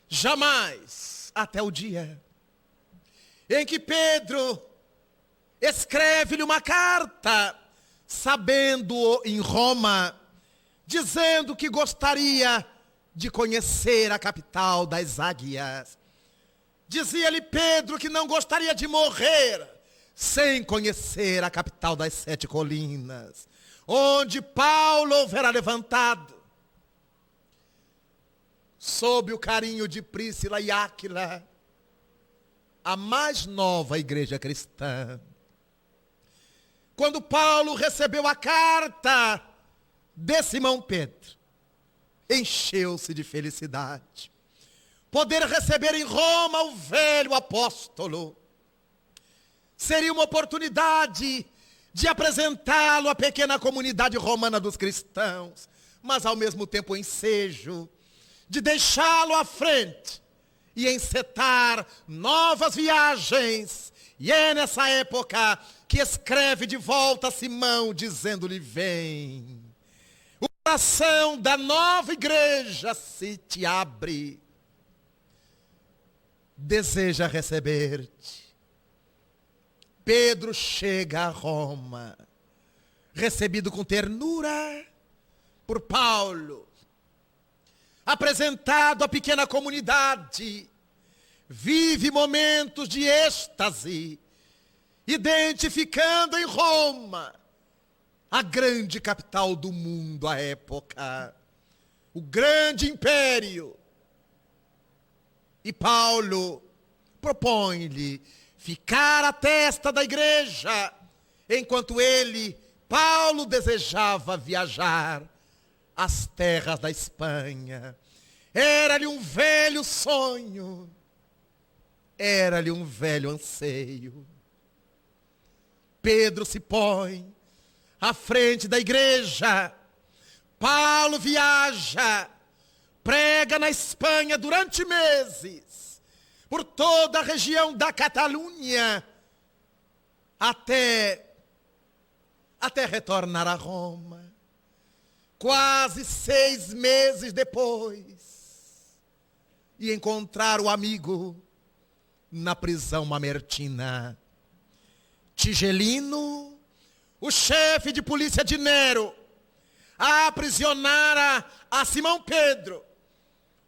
Jamais, até o dia em que Pedro escreve-lhe uma carta, sabendo em Roma, dizendo que gostaria de conhecer a capital das águias. Dizia-lhe Pedro que não gostaria de morrer sem conhecer a capital das 7 colinas, onde Paulo houvera levantado, sob o carinho de Príscila e Áquila, a mais nova igreja cristã. Quando Paulo recebeu a carta de Simão Pedro, encheu-se de felicidade. Poder receber em Roma o velho apóstolo seria uma oportunidade de apresentá-lo à pequena comunidade romana dos cristãos, mas ao mesmo tempo ensejo de deixá-lo à frente e encetar novas viagens. E é nessa época que escreve de volta a Simão, dizendo-lhe: vem, o coração da nova igreja se te abre, deseja receber-te. Pedro chega a Roma, recebido com ternura por Paulo, apresentado à pequena comunidade, vive momentos de êxtase, identificando em Roma a grande capital do mundo à época, o grande império. E Paulo propõe-lhe ficar à testa da igreja, enquanto ele, Paulo, desejava viajar às terras da Espanha. Era-lhe um velho sonho, era-lhe um velho anseio. Pedro se põe à frente da igreja, Paulo viaja, prega na Espanha durante meses, por toda a região da Catalunha, até retornar a Roma. Quase 6 meses depois, e encontrar o amigo na prisão mamertina. Tigelino, o chefe de polícia de Nero, aprisionara a Simão Pedro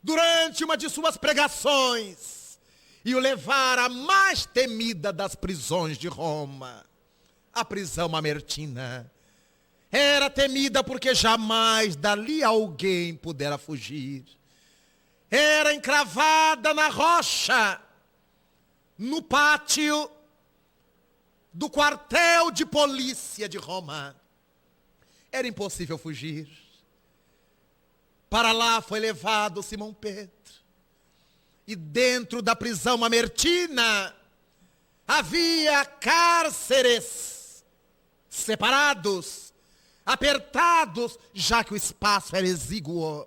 durante uma de suas pregações e o levara à mais temida das prisões de Roma, a prisão mamertina. Era temida porque jamais dali alguém pudera fugir. era encravada na rocha, no pátio do quartel de polícia de Roma. Era impossível fugir. Para lá foi levado Simão Pedro. E dentro da prisão mamertina havia cárceres separados, apertados, já que o espaço era exíguo.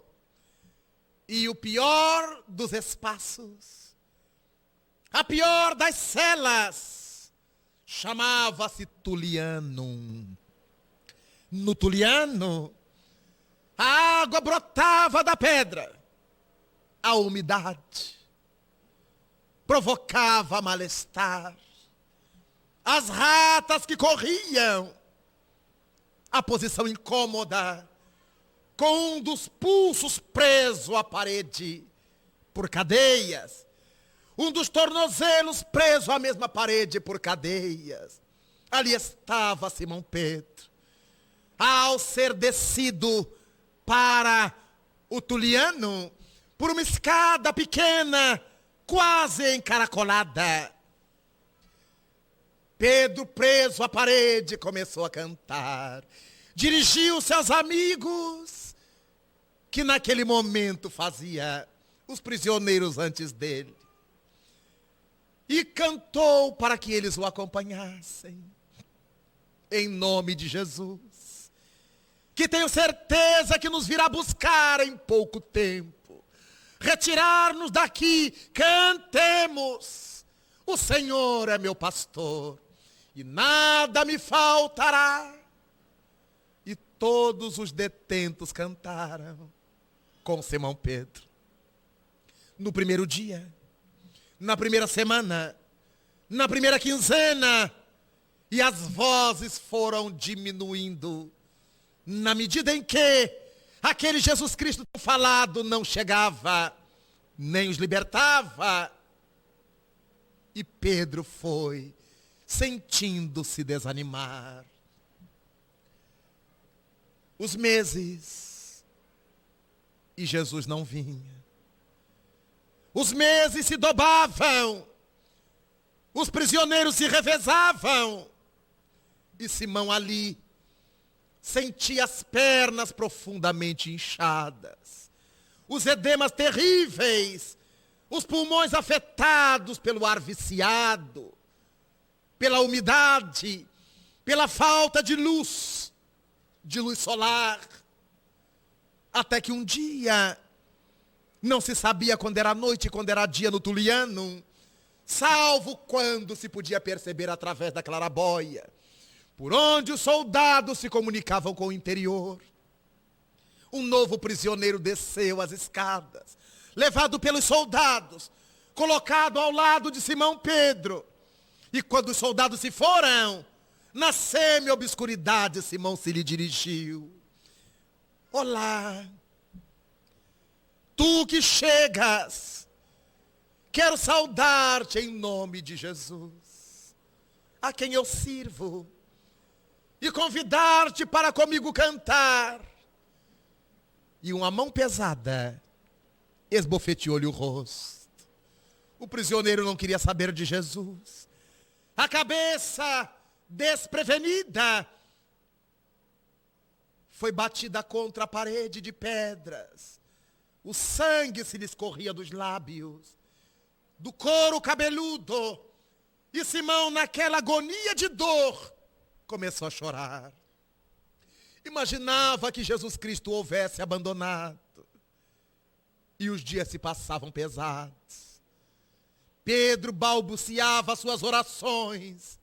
E o pior dos espaços, a pior das celas, chamava-se Tulianum. No Tuliano, a água brotava da pedra, a umidade provocava mal-estar, as ratas que corriam, a posição incômoda, com um dos pulsos preso à parede por cadeias, um dos tornozelos preso à mesma parede por cadeias. Ali estava Simão Pedro. Ao ser descido para o Tuliano, por uma escada pequena, quase encaracolada, Pedro, preso à parede, começou a cantar. Dirigiu-se aos amigos, que naquele momento fazia os prisioneiros antes dele, e cantou para que eles o acompanhassem. Em nome de Jesus, que tenho certeza que nos virá buscar em pouco tempo, retirar-nos daqui, cantemos. O Senhor é meu pastor, e nada me faltará. E todos os detentos cantaram com Simão Pedro. No primeiro dia, na primeira semana, na primeira quinzena, e as vozes foram diminuindo, na medida em que aquele Jesus Cristo falado não chegava, nem os libertava. E Pedro foi sentindo-se desanimar. Os meses, e Jesus não vinha. Os meses se dobravam, os prisioneiros se revezavam, e Simão ali sentia as pernas profundamente inchadas, os edemas terríveis, os pulmões afetados pelo ar viciado, pela umidade, pela falta de luz solar. Até que um dia, não se sabia quando era noite e quando era dia no Tuliano, salvo quando se podia perceber através da clarabóia, por onde os soldados se comunicavam com o interior. Um novo prisioneiro desceu as escadas, levado pelos soldados, colocado ao lado de Simão Pedro. E quando os soldados se foram, na semi-obscuridade, Simão se lhe dirigiu. Olá, tu que chegas, quero saudar-te em nome de Jesus, a quem eu sirvo, e convidar-te para comigo cantar. E uma mão pesada esbofeteou-lhe o rosto. O prisioneiro não queria saber de Jesus. A cabeça desprevenida foi batida contra a parede de pedras. O sangue se lhe escorria dos lábios, do couro cabeludo. E Simão, naquela agonia de dor, começou a chorar. Imaginava que Jesus Cristo o houvesse abandonado. E os dias se passavam pesados. Pedro balbuciava suas orações,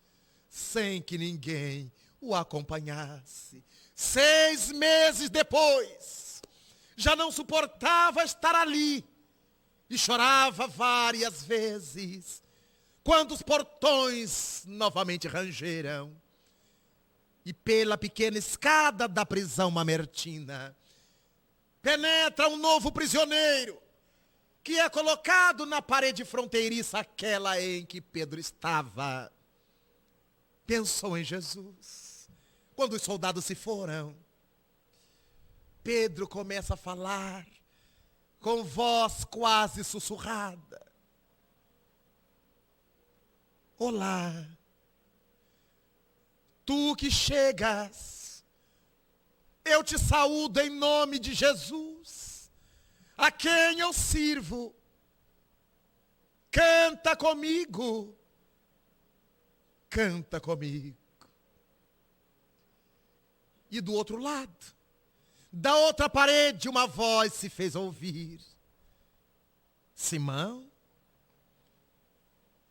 sem que ninguém o acompanhasse. 6 meses depois, já não suportava estar ali, e chorava várias vezes, quando os portões novamente rangeram, e pela pequena escada da prisão mamertina, penetra um novo prisioneiro, que é colocado na parede fronteiriça, aquela em que Pedro estava. Pensou em Jesus. Quando os soldados se foram, Pedro começa a falar com voz quase sussurrada: olá, tu que chegas, eu te saúdo em nome de Jesus, a quem eu sirvo. Canta comigo, canta comigo. E do outro lado, da outra parede, uma voz se fez ouvir: Simão,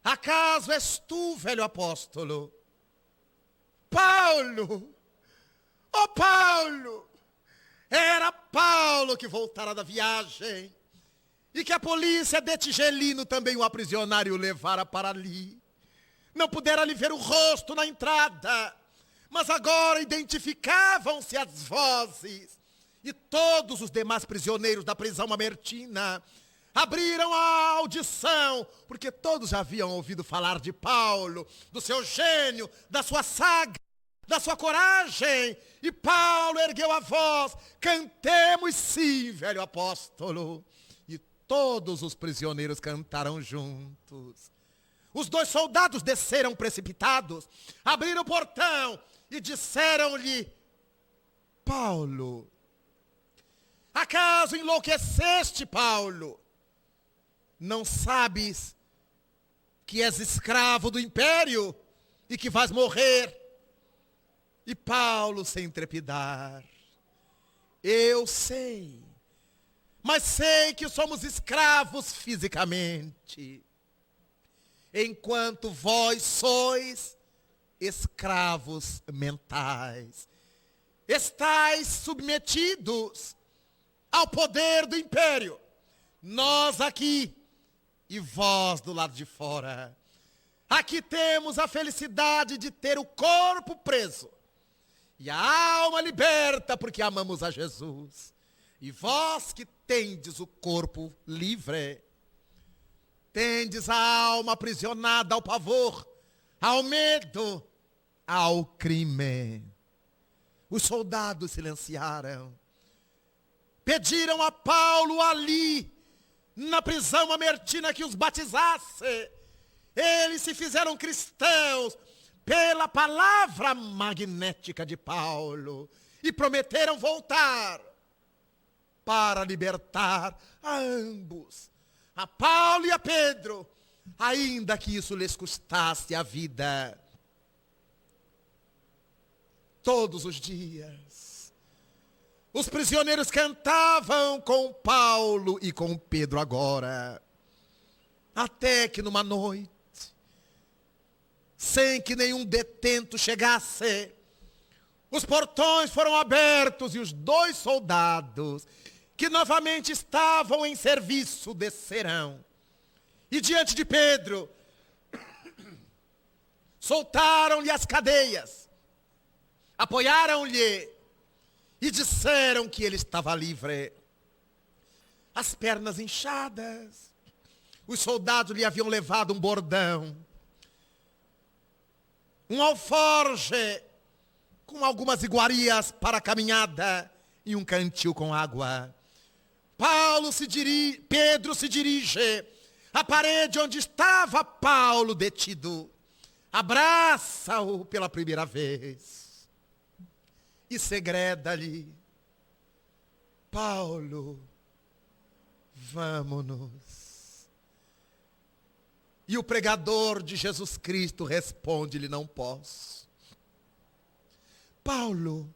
acaso és tu, velho apóstolo? Paulo! Oh, Paulo! Era Paulo que voltara da viagem e que a polícia de Tigelino também o aprisionaram e o levara para ali. Não pudera lhe ver o rosto na entrada, mas agora identificavam-se as vozes. E todos os demais prisioneiros da prisão mamertina abriram a audição, porque todos já haviam ouvido falar de Paulo, do seu gênio, da sua saga, da sua coragem. E Paulo ergueu a voz: cantemos sim, velho apóstolo. E todos os prisioneiros cantaram juntos. Os 2 soldados desceram precipitados, abriram o portão e disseram-lhe: Paulo, acaso enlouqueceste, Paulo? Não sabes que és escravo do império e que vais morrer? E Paulo, sem trepidar: eu sei, mas sei que somos escravos fisicamente, enquanto vós sois escravos mentais. Estais submetidos ao poder do império. Nós aqui e vós do lado de fora. Aqui temos a felicidade de ter o corpo preso e a alma liberta, porque amamos a Jesus. E vós que tendes o corpo livre, tendes a alma aprisionada ao pavor, ao medo, ao crime. Os soldados silenciaram. Pediram a Paulo ali, na prisão mamertina, que os batizasse. Eles se fizeram cristãos pela palavra magnética de Paulo e prometeram voltar para libertar a ambos, a Paulo e a Pedro, ainda que isso lhes custasse a vida. Todos os dias, os prisioneiros cantavam com Paulo e com Pedro agora, até que numa noite, sem que nenhum detento chegasse, os portões foram abertos e os 2 soldados, que novamente estavam em serviço, descerão. E diante de Pedro, soltaram-lhe as cadeias, apoiaram-lhe e disseram que ele estava livre. As pernas inchadas, os soldados lhe haviam levado um bordão, um alforje com algumas iguarias para a caminhada e um cantil com água. Pedro se dirige à parede onde estava Paulo detido, abraça-o pela primeira vez e segreda-lhe: Paulo, vamo-nos. E o pregador de Jesus Cristo responde-lhe: não posso. Paulo,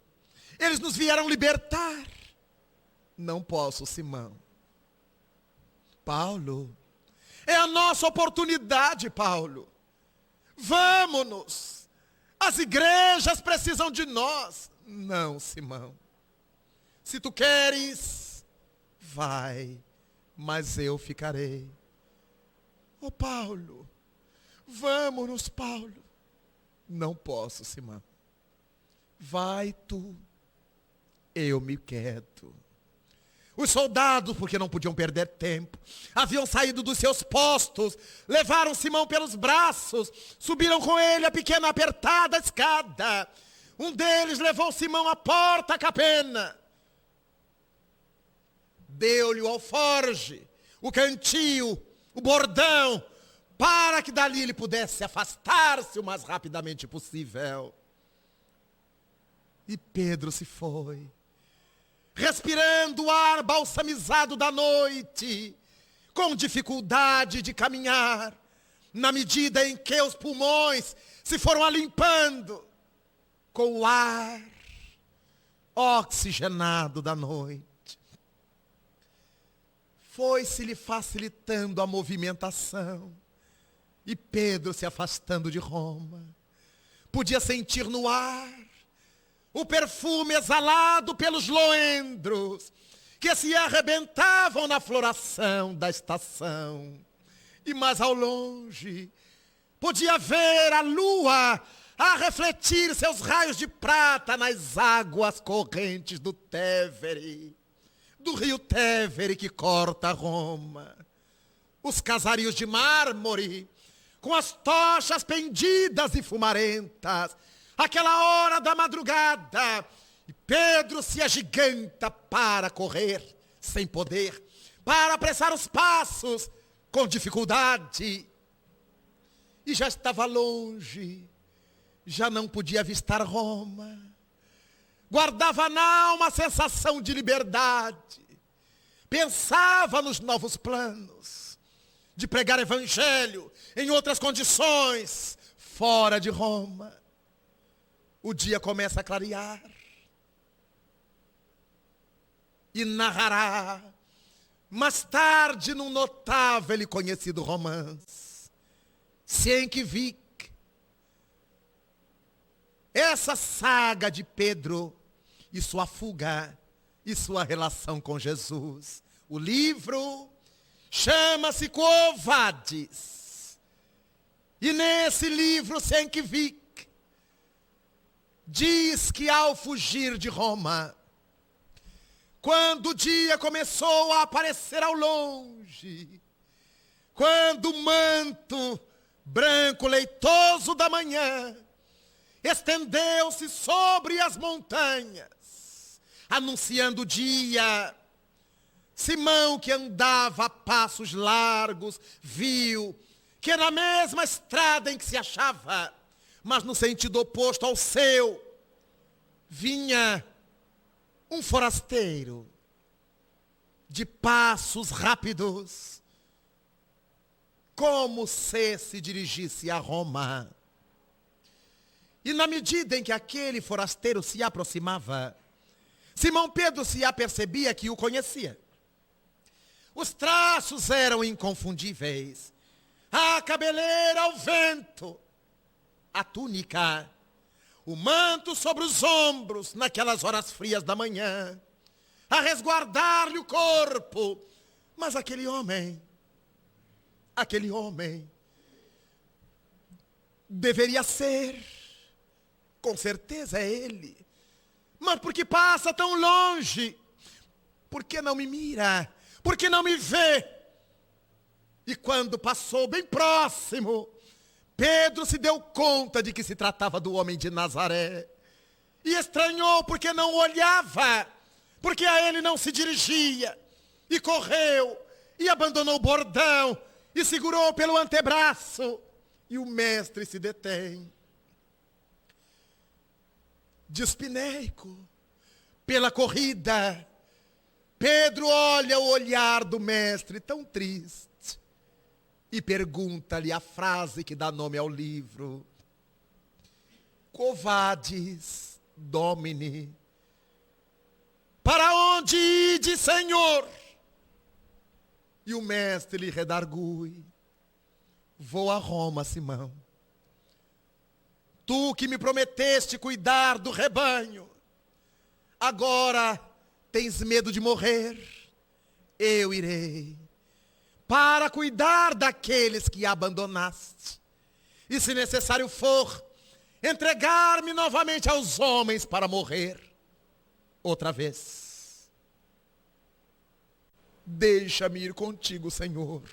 eles nos vieram libertar. Não posso, Simão. Paulo, é a nossa oportunidade, Paulo. Vamo-nos. As igrejas precisam de nós. Não, Simão. Se tu queres, vai, mas eu ficarei. Oh, Paulo, vamo-nos, Paulo. Não posso, Simão. Vai tu, eu me quedo. Os soldados, porque não podiam perder tempo, haviam saído dos seus postos, levaram Simão pelos braços, subiram com ele a pequena apertada escada. Um deles levou Simão à porta capena. deu-lhe o alforge, o cantil, o bordão, para que dali ele pudesse afastar-se o mais rapidamente possível. E Pedro se foi, respirando o ar balsamizado da noite, com dificuldade de caminhar, na medida em que os pulmões se foram limpando com o ar oxigenado da noite. Foi-se-lhe facilitando a movimentação, e Pedro se afastando de Roma, podia sentir no ar o perfume exalado pelos loendros, que se arrebentavam na floração da estação. E mais ao longe, podia ver a lua a refletir seus raios de prata nas águas correntes do Tevere, do rio Tevere que corta Roma. Os casarios de mármore, com as tochas pendidas e fumarentas, aquela hora da madrugada, e Pedro se agiganta para correr, sem poder, para apressar os passos, com dificuldade. E já estava longe, já não podia avistar Roma. Guardava na alma a sensação de liberdade. Pensava nos novos planos, de pregar evangelho em outras condições, fora de Roma. O dia começa a clarear e narrará mais tarde num notável e conhecido romance, Sienkiewicz, essa saga de Pedro e sua fuga e sua relação com Jesus. O livro chama-se Quo Vadis, e nesse livro Sienkiewicz diz que ao fugir de Roma, quando o dia começou a aparecer ao longe, quando o manto branco leitoso da manhã estendeu-se sobre as montanhas, anunciando o dia, Simão, que andava a passos largos, viu que na mesma estrada em que se achava, mas no sentido oposto ao seu, vinha um forasteiro de passos rápidos, como se dirigisse a Roma. E na medida em que aquele forasteiro se aproximava, Simão Pedro se apercebia que o conhecia. Os traços eram inconfundíveis, a cabeleira ao vento, a túnica, o manto sobre os ombros naquelas horas frias da manhã, a resguardar-lhe o corpo. Mas aquele homem deveria ser, com certeza é ele. Mas por que passa tão longe? Por que não me mira? Por que não me vê? E quando passou bem próximo, Pedro se deu conta de que se tratava do homem de Nazaré. E estranhou porque não olhava, porque a ele não se dirigia. E correu, e abandonou o bordão, e segurou pelo antebraço. E o mestre se detém. Dispineico, pela corrida, Pedro olha o olhar do mestre tão triste e pergunta-lhe a frase que dá nome ao livro: Quo vadis, Domini? Para onde ide, Senhor? E o mestre lhe redargui: vou a Roma, Simão. Tu que me prometeste cuidar do rebanho, agora tens medo de morrer? Eu irei para cuidar daqueles que abandonaste. E se necessário for, entregar-me novamente aos homens para morrer outra vez. Deixa-me ir contigo, Senhor.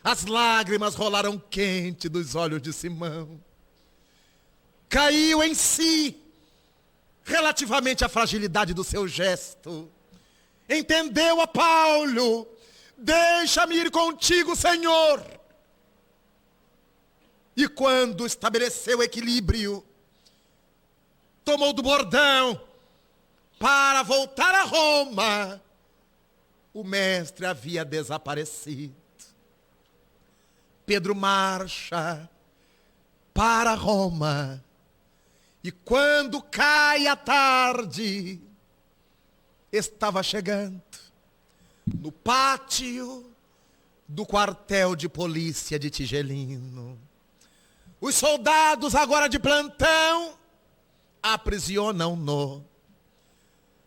As lágrimas rolaram quente dos olhos de Simão. Caiu em si relativamente à fragilidade do seu gesto. entendeu a Paulo: deixa-me ir contigo, Senhor. E quando estabeleceu o equilíbrio, tomou do bordão para voltar a Roma, o mestre havia desaparecido. Pedro marcha para Roma, e quando cai a tarde, estava chegando no pátio do quartel de polícia de Tigelino. Os soldados, agora de plantão, aprisionam-no.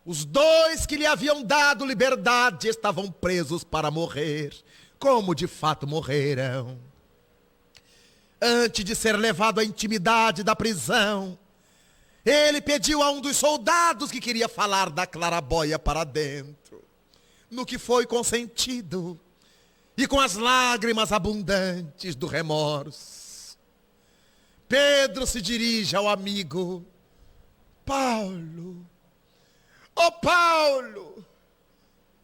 Os dois que lhe haviam dado liberdade estavam presos para morrer, como de fato morreram. Antes de ser levado à intimidade da prisão, ele pediu a um dos soldados que queria falar da claraboia para dentro, no que foi consentido, e com as lágrimas abundantes do remorso, Pedro se dirige ao amigo: Paulo, ó Paulo,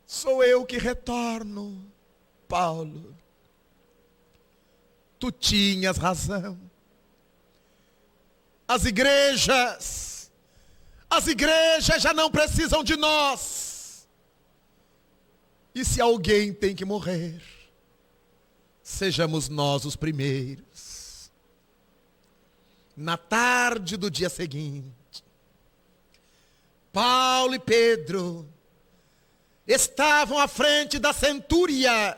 sou eu que retorno. Paulo, tu tinhas razão. As igrejas já não precisam de nós. E se alguém tem que morrer, sejamos nós os primeiros. Na tarde do dia seguinte, Paulo e Pedro estavam à frente da centúria,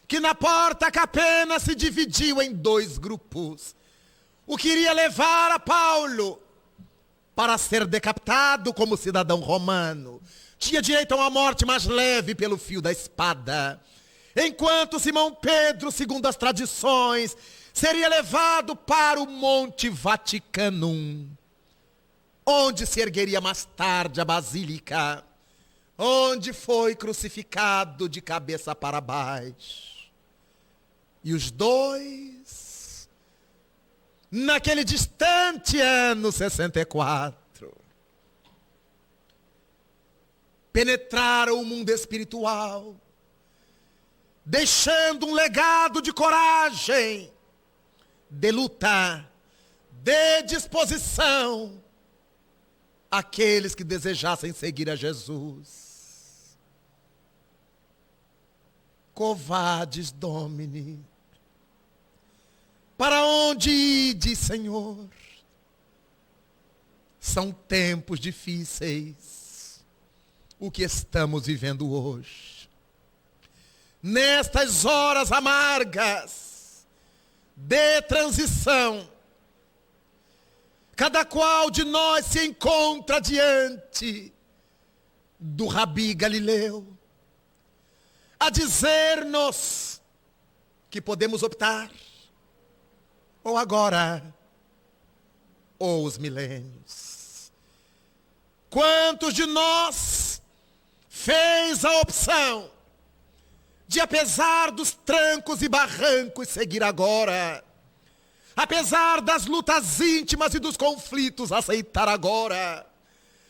que na porta capena se dividiu em dois grupos. O que iria levar a Paulo para ser decapitado como cidadão romano, tinha direito a uma morte mais leve pelo fio da espada, enquanto Simão Pedro, segundo as tradições, seria levado para o Monte Vaticanum, onde se ergueria mais tarde a Basílica, onde foi crucificado de cabeça para baixo. E os dois, naquele distante ano 64, penetraram o mundo espiritual, deixando um legado de coragem, de luta, de disposição, àqueles que desejassem seguir a Jesus. Covades Domini, para onde ides, Senhor? São tempos difíceis, o que estamos vivendo hoje. Nestas horas amargas de transição, cada qual de nós se encontra diante do Rabi Galileu, a dizer-nos que podemos optar ou agora ou os milênios. Quantos de nós fez a opção de, apesar dos trancos e barrancos, seguir agora? Apesar das lutas íntimas e dos conflitos, aceitar agora?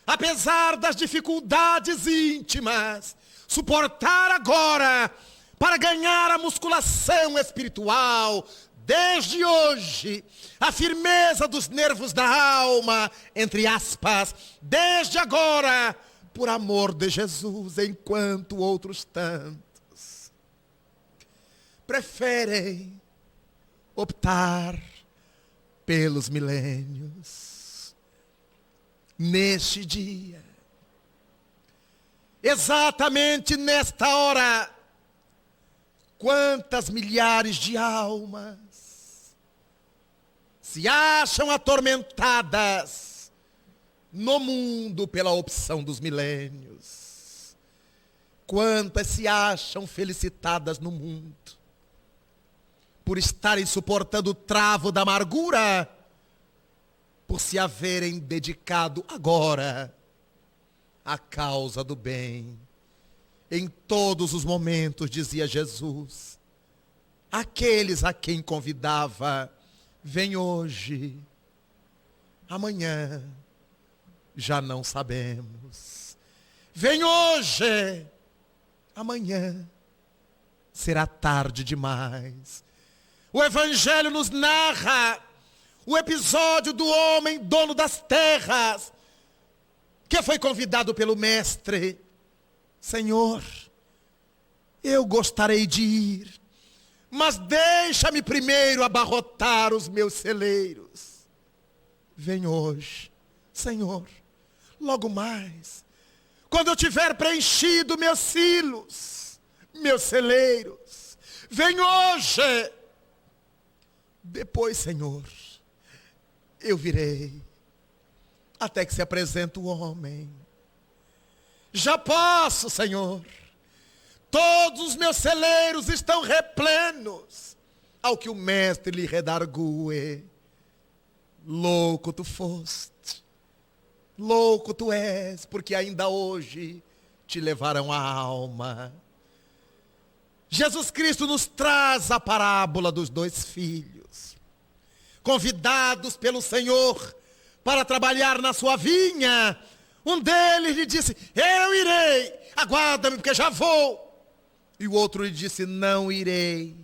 Apesar das dificuldades íntimas, suportar agora, para ganhar a musculação espiritual, desde hoje, a firmeza dos nervos da alma, entre aspas, desde agora, por amor de Jesus, enquanto outros tantos preferem optar pelos milênios. Neste dia, exatamente nesta hora, quantas milhares de almas se acham atormentadas no mundo pela opção dos milênios. Quantas se acham felicitadas no mundo por estarem suportando o travo da amargura, por se haverem dedicado agora à causa do bem. Em todos os momentos, dizia Jesus, aqueles a quem convidava: vem hoje, amanhã já não sabemos. Vem hoje, amanhã será tarde demais. O Evangelho nos narra o episódio do homem dono das terras, que foi convidado pelo mestre. Senhor, eu gostaria de ir, mas deixa-me primeiro abarrotar os meus celeiros. Vem hoje, Senhor, logo mais, quando eu tiver preenchido meus silos, meus celeiros. Vem hoje. Depois, Senhor, eu virei, até que se apresenta o homem. Já posso, Senhor. Todos os meus celeiros estão replenos. Ao que o mestre lhe redargue: louco tu foste, louco tu és, porque ainda hoje te levarão a alma. Jesus Cristo nos traz a parábola dos dois filhos, convidados pelo Senhor para trabalhar na sua vinha. Um deles lhe disse: eu irei, aguarda-me porque já vou. E o outro lhe disse: não irei,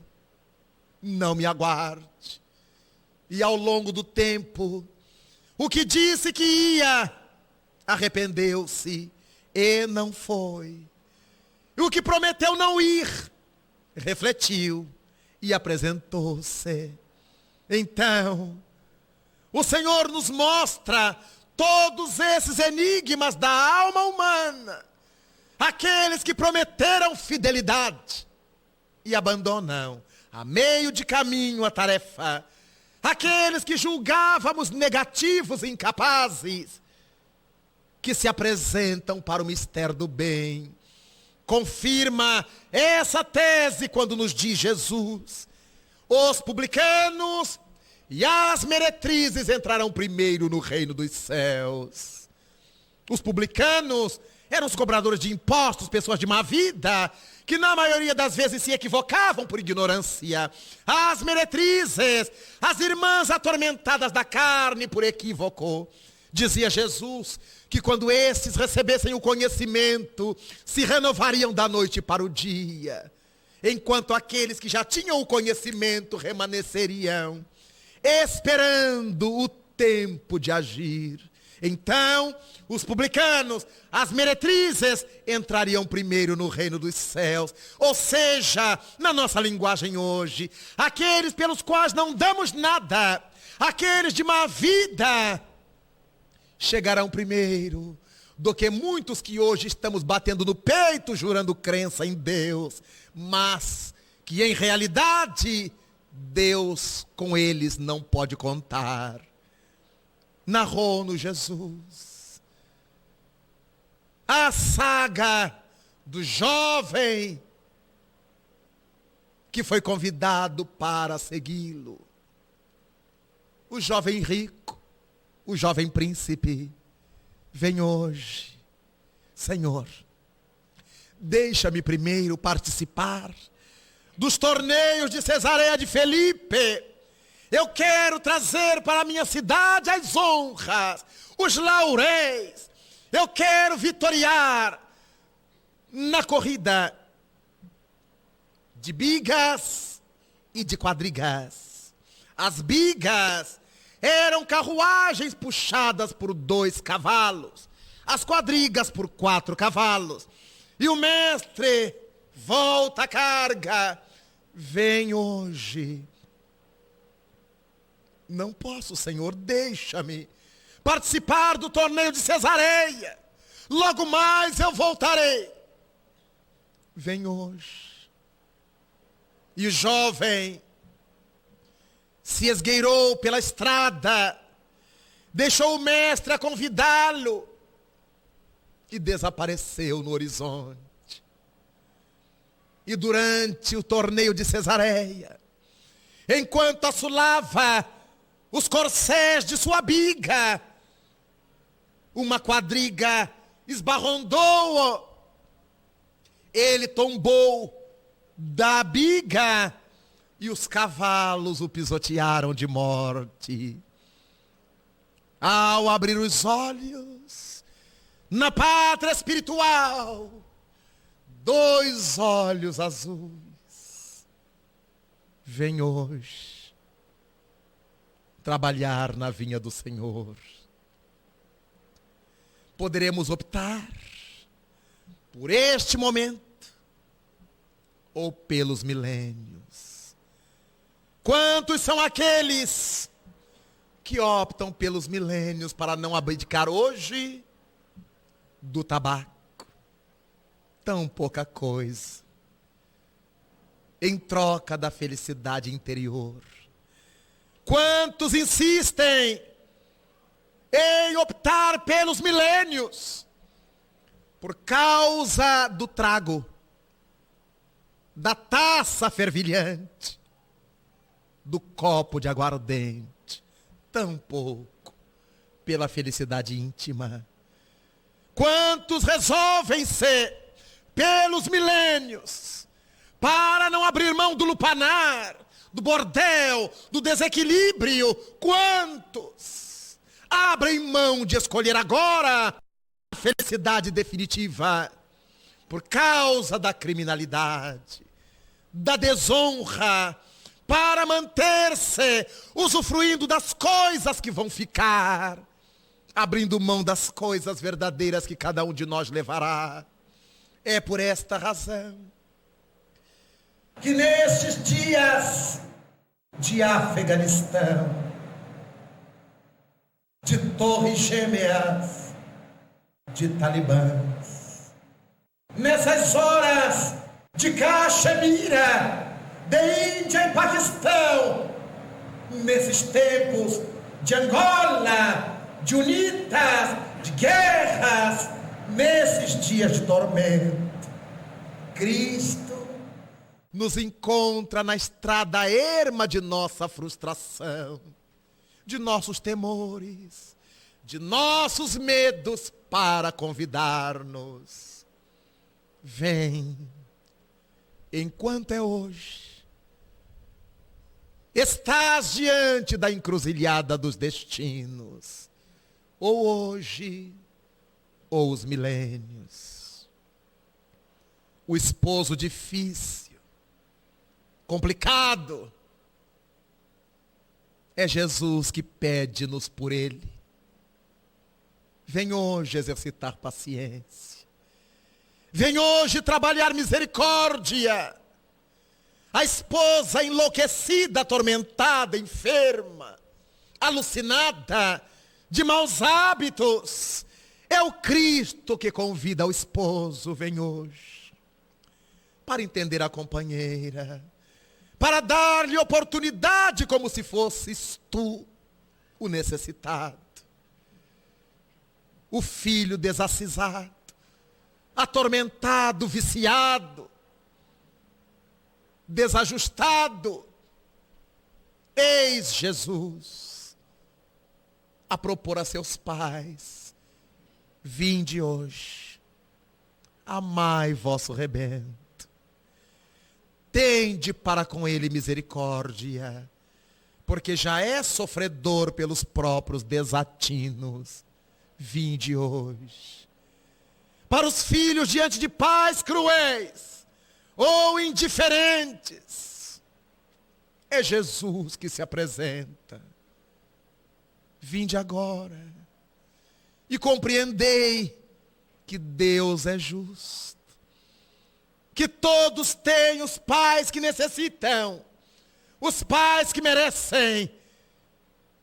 não me aguarde. E ao longo do tempo, o que disse que ia, arrependeu-se e não foi. E o que prometeu não ir, refletiu e apresentou-se. Então, o Senhor nos mostra todos esses enigmas da alma humana. Aqueles que prometeram fidelidade e abandonam a meio de caminho a tarefa. Aqueles que julgávamos negativos e incapazes, que se apresentam para o mistério do bem. Confirma essa tese quando nos diz Jesus: os publicanos e as meretrizes entrarão primeiro no reino dos céus. Os publicanos eram os cobradores de impostos, pessoas de má vida, que na maioria das vezes se equivocavam por ignorância. As meretrizes, as irmãs atormentadas da carne por equívoco. Dizia Jesus que quando esses recebessem o conhecimento, se renovariam da noite para o dia, enquanto aqueles que já tinham o conhecimento permaneceriam esperando o tempo de agir. Então, os publicanos, as meretrizes, entrariam primeiro no reino dos céus. Ou seja, na nossa linguagem hoje, aqueles pelos quais não damos nada, aqueles de má vida, chegarão primeiro do que muitos que hoje estamos batendo no peito, jurando crença em Deus, mas que em realidade Deus com eles não pode contar. Narrou-nos Jesus a saga do jovem que foi convidado para segui-lo. O jovem rico, o jovem príncipe. Vem hoje, Senhor, deixa-me primeiro participar dos torneios de Cesareia de Felipe. Eu quero trazer para a minha cidade as honras, os lauréis. Eu quero vitoriar na corrida de bigas e de quadrigas. As bigas eram carruagens puxadas por 2 cavalos, as quadrigas por 4 cavalos. E o mestre volta a carga. Vem hoje. Não posso, Senhor, deixa-me participar do torneio de Cesareia. Logo mais eu voltarei. Vem hoje. E o jovem se esgueirou pela estrada, deixou o mestre a convidá-lo e desapareceu no horizonte. E durante o torneio de Cesareia, enquanto assolava os corcéis de sua biga, uma quadriga esbarrondou-o. Ele tombou da biga e os cavalos o pisotearam de morte. Ao abrir os olhos, na pátria espiritual, 2 olhos azuis. Vem hoje trabalhar na vinha do Senhor. Poderemos optar por este momento ou pelos milênios. Quantos são aqueles que optam pelos milênios para não abdicar hoje do tabaco? Tão pouca coisa em troca da felicidade interior. Quantos insistem em optar pelos milênios por causa do trago, da taça fervilhante, do copo de aguardente, tão pouco pela felicidade íntima. Quantos resolvem ser pelos milênios para não abrir mão do lupanar, do bordel, do desequilíbrio? Quantos abrem mão de escolher agora a felicidade definitiva por causa da criminalidade, da desonra, para manter-se usufruindo das coisas que vão ficar, abrindo mão das coisas verdadeiras que cada um de nós levará? É por esta razão que nestes dias de Afeganistão, de Torres Gêmeas, de talibãs, nessas horas de Caxemira, de Índia e Paquistão, nesses tempos de Angola, de UNITAS, de guerras, nesses dias de tormento, Cristo nos encontra na estrada erma de nossa frustração, de nossos temores, de nossos medos, para convidar-nos. Vem, enquanto é hoje. Estás diante da encruzilhada dos destinos, ou hoje, ou os milênios. O esposo difícil, complicado, é Jesus que pede-nos por ele. Vem hoje exercitar paciência. Vem hoje trabalhar misericórdia. A esposa enlouquecida, atormentada, enferma, alucinada, de maus hábitos, é o Cristo que convida o esposo. Vem hoje para entender a companheira, para dar-lhe oportunidade como se fosses tu o necessitado, o filho desacisado, atormentado, viciado, desajustado. Eis Jesus a propor a seus pais: vinde hoje, amai vosso rebento, tende para com ele misericórdia, porque já é sofredor pelos próprios desatinos. Vinde hoje. Para os filhos diante de pais cruéis ou indiferentes, é Jesus que se apresenta. Vinde agora e compreendei que Deus é justo, que todos têm os pais que necessitam, os pais que merecem,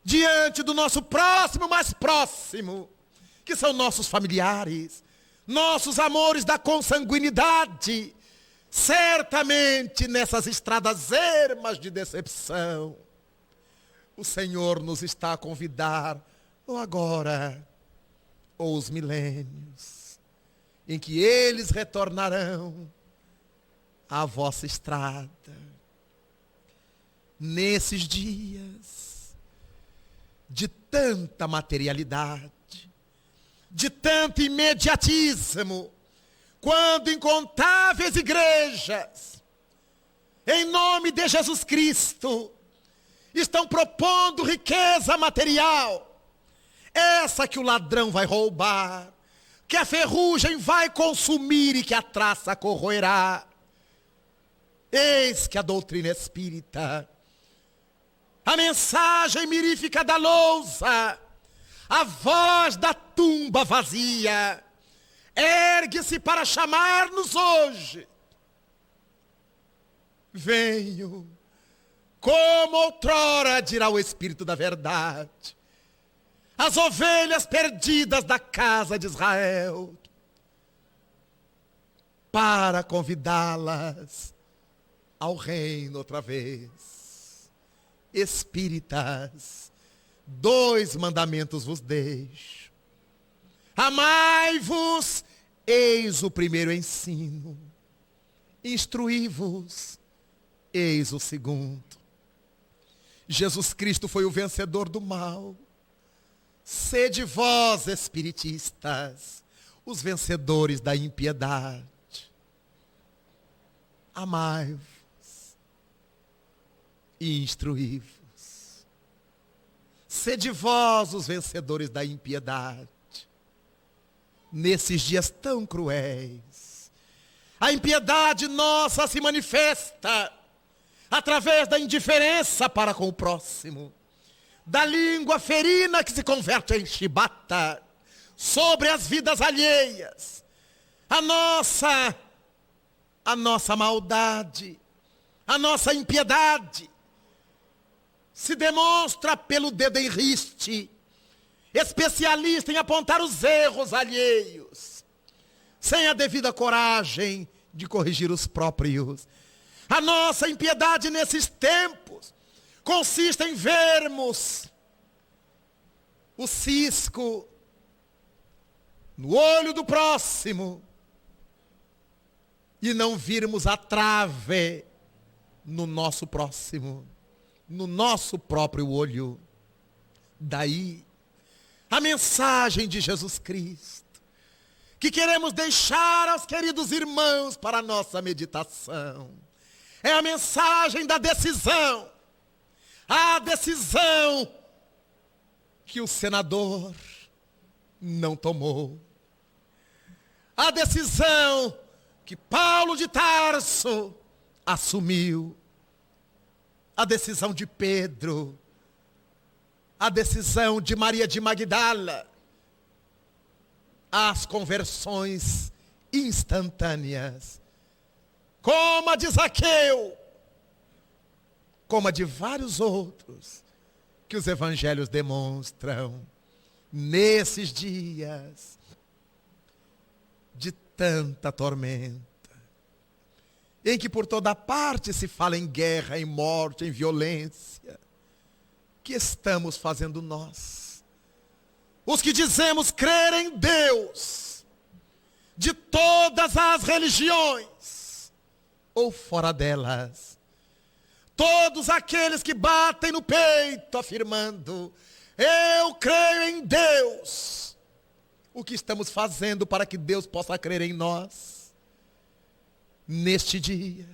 diante do nosso próximo mais próximo, que são nossos familiares, nossos amores da consanguinidade. Certamente nessas estradas ermas de decepção, o Senhor nos está a convidar, ou agora, ou os milênios, em que eles retornarão à vossa estrada. Nesses dias de tanta materialidade, de tanto imediatismo, quando incontáveis igrejas, em nome de Jesus Cristo, estão propondo riqueza material, essa que o ladrão vai roubar, que a ferrugem vai consumir e que a traça corroerá. Eis que a doutrina espírita, a mensagem mirífica da lousa, a voz da tumba vazia, ergue-se para chamar-nos hoje. Venho, como outrora dirá o Espírito da verdade, as ovelhas perdidas da casa de Israel, para convidá-las ao reino outra vez. Espíritas, 2 mandamentos vos deixo. Amai-vos, eis o primeiro ensino. Instruí-vos, eis o segundo. Jesus Cristo foi o vencedor do mal. Sede vós, espiritistas, os vencedores da impiedade. Amai-vos e instruí-vos. Sede vós os vencedores da impiedade. Nesses dias tão cruéis, a impiedade nossa se manifesta através da indiferença para com o próximo, da língua ferina que se converte em chibata sobre as vidas alheias. A nossa maldade, a nossa impiedade se demonstra pelo dedo em riste, especialista em apontar os erros alheios, sem a devida coragem de corrigir os próprios. A nossa impiedade nesses tempos consiste em vermos o cisco no olho do próximo e não virmos a trave no nosso próximo, no nosso próprio olho. Daí a mensagem de Jesus Cristo, que queremos deixar aos queridos irmãos para a nossa meditação, é a mensagem da decisão. A decisão que o senador não tomou. A decisão que Paulo de Tarso assumiu. A decisão de Pedro. A decisão de Maria de Magdala. As conversões instantâneas, como a de Zaqueu, como a de vários outros, que os evangelhos demonstram nesses dias de tanta tormenta, em que por toda parte se fala em guerra, em morte, em violência. Que estamos fazendo nós, os que dizemos crer em Deus, de todas as religiões ou fora delas, todos aqueles que batem no peito afirmando: eu creio em Deus. O que estamos fazendo para que Deus possa crer em nós neste dia,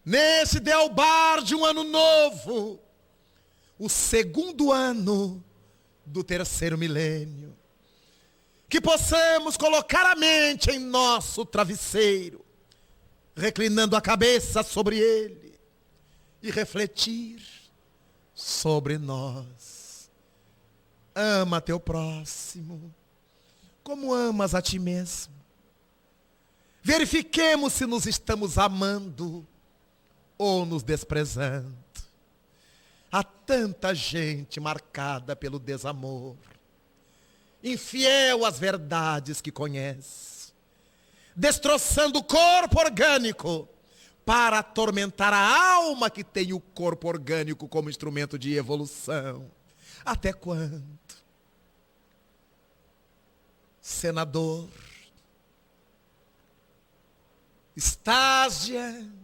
nesse dealbar de um ano novo, o segundo ano do terceiro milênio? Que possamos colocar a mente em nosso travesseiro, reclinando a cabeça sobre ele e refletir sobre nós. Ama teu próximo como amas a ti mesmo. Verifiquemos se nos estamos amando ou nos desprezando. Há tanta gente marcada pelo desamor, infiel às verdades que conhece, destroçando o corpo orgânico para atormentar a alma que tem o corpo orgânico como instrumento de evolução. Até quando? Senador, estás diante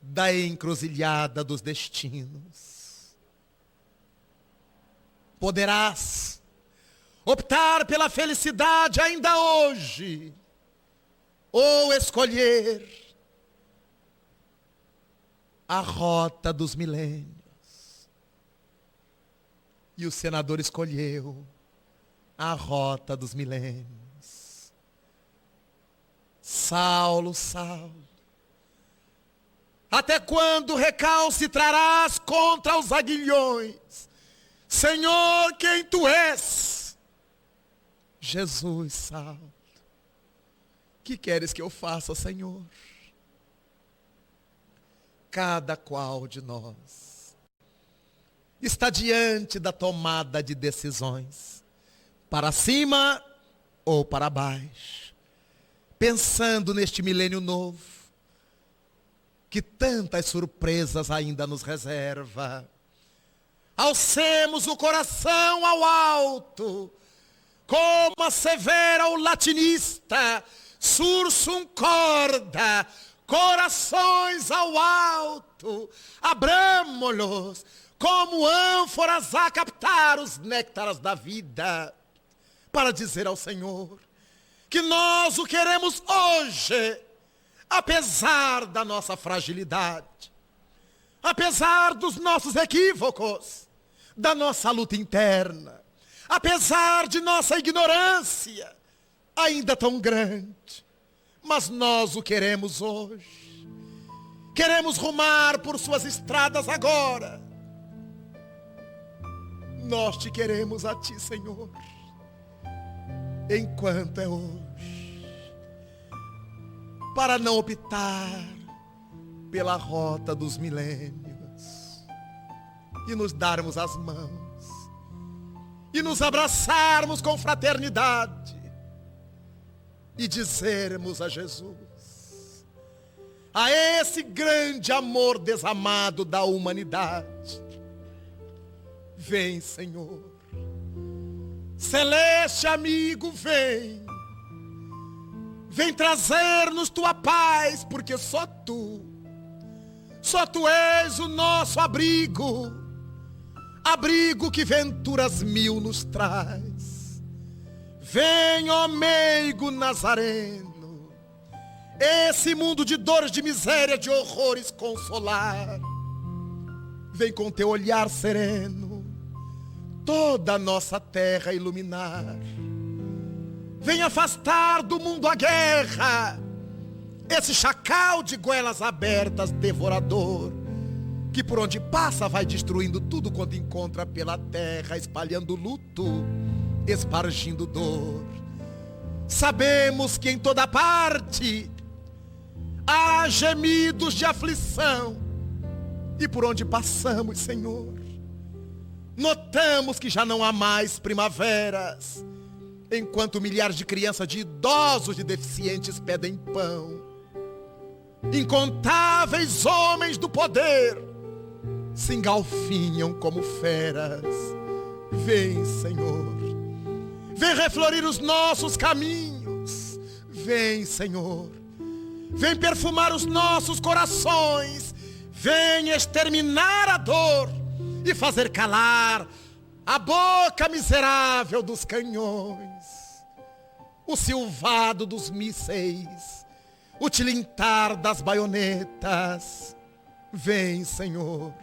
da encruzilhada dos destinos. Poderás optar pela felicidade ainda hoje, ou escolher a rota dos milênios. E o senador escolheu a rota dos milênios. Saulo, Saulo, até quando recalcitrarás contra os aguilhões? Senhor, quem tu és? Jesus, Saulo, que queres que eu faça, Senhor? Cada qual de nós está diante da tomada de decisões, para cima ou para baixo, pensando neste milênio novo, que tantas surpresas ainda nos reserva. Alcemos o coração ao alto, como assevera o latinista, sursum corda, corações ao alto, abramo-los como ânforas a captar os néctares da vida, para dizer ao Senhor que nós o queremos hoje, apesar da nossa fragilidade, apesar dos nossos equívocos, da nossa luta interna, apesar de nossa ignorância, ainda tão grande, mas nós o queremos hoje. Queremos rumar por suas estradas agora. Nós te queremos a ti, Senhor, enquanto é hoje, para não optar pela rota dos milênios e nos darmos as mãos e nos abraçarmos com fraternidade e dizermos a Jesus, a esse grande amor desamado da humanidade: vem, Senhor, celeste amigo, vem trazer-nos tua paz, porque só tu és o nosso abrigo, abrigo que venturas mil nos traz. Vem, ó meigo nazareno, esse mundo de dores, de miséria, de horrores consolar. Vem com teu olhar sereno toda a nossa terra iluminar. Vem afastar do mundo a guerra, esse chacal de goelas abertas devorador, que por onde passa vai destruindo tudo quanto encontra pela terra, espalhando luto, espargindo dor. Sabemos que em toda parte há gemidos de aflição, e por onde passamos, Senhor, notamos que já não há mais primaveras, enquanto milhares de crianças, de idosos, de deficientes pedem pão. Incontáveis homens do poder se engalfinham como feras. Vem, Senhor, vem reflorir os nossos caminhos. Vem, Senhor, vem perfumar os nossos corações. Vem exterminar a dor e fazer calar a boca miserável dos canhões, o silvado dos mísseis, o tilintar das baionetas. Vem, Senhor,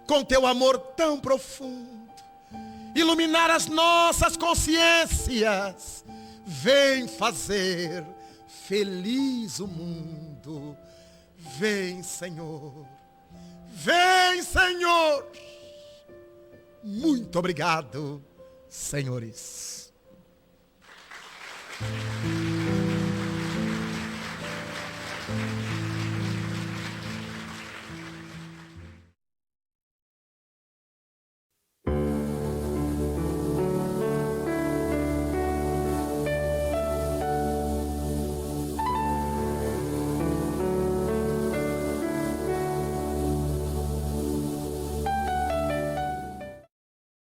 com teu amor tão profundo, iluminar as nossas consciências. Vem fazer feliz o mundo. Vem, Senhor. Vem, Senhor. Muito obrigado, senhores.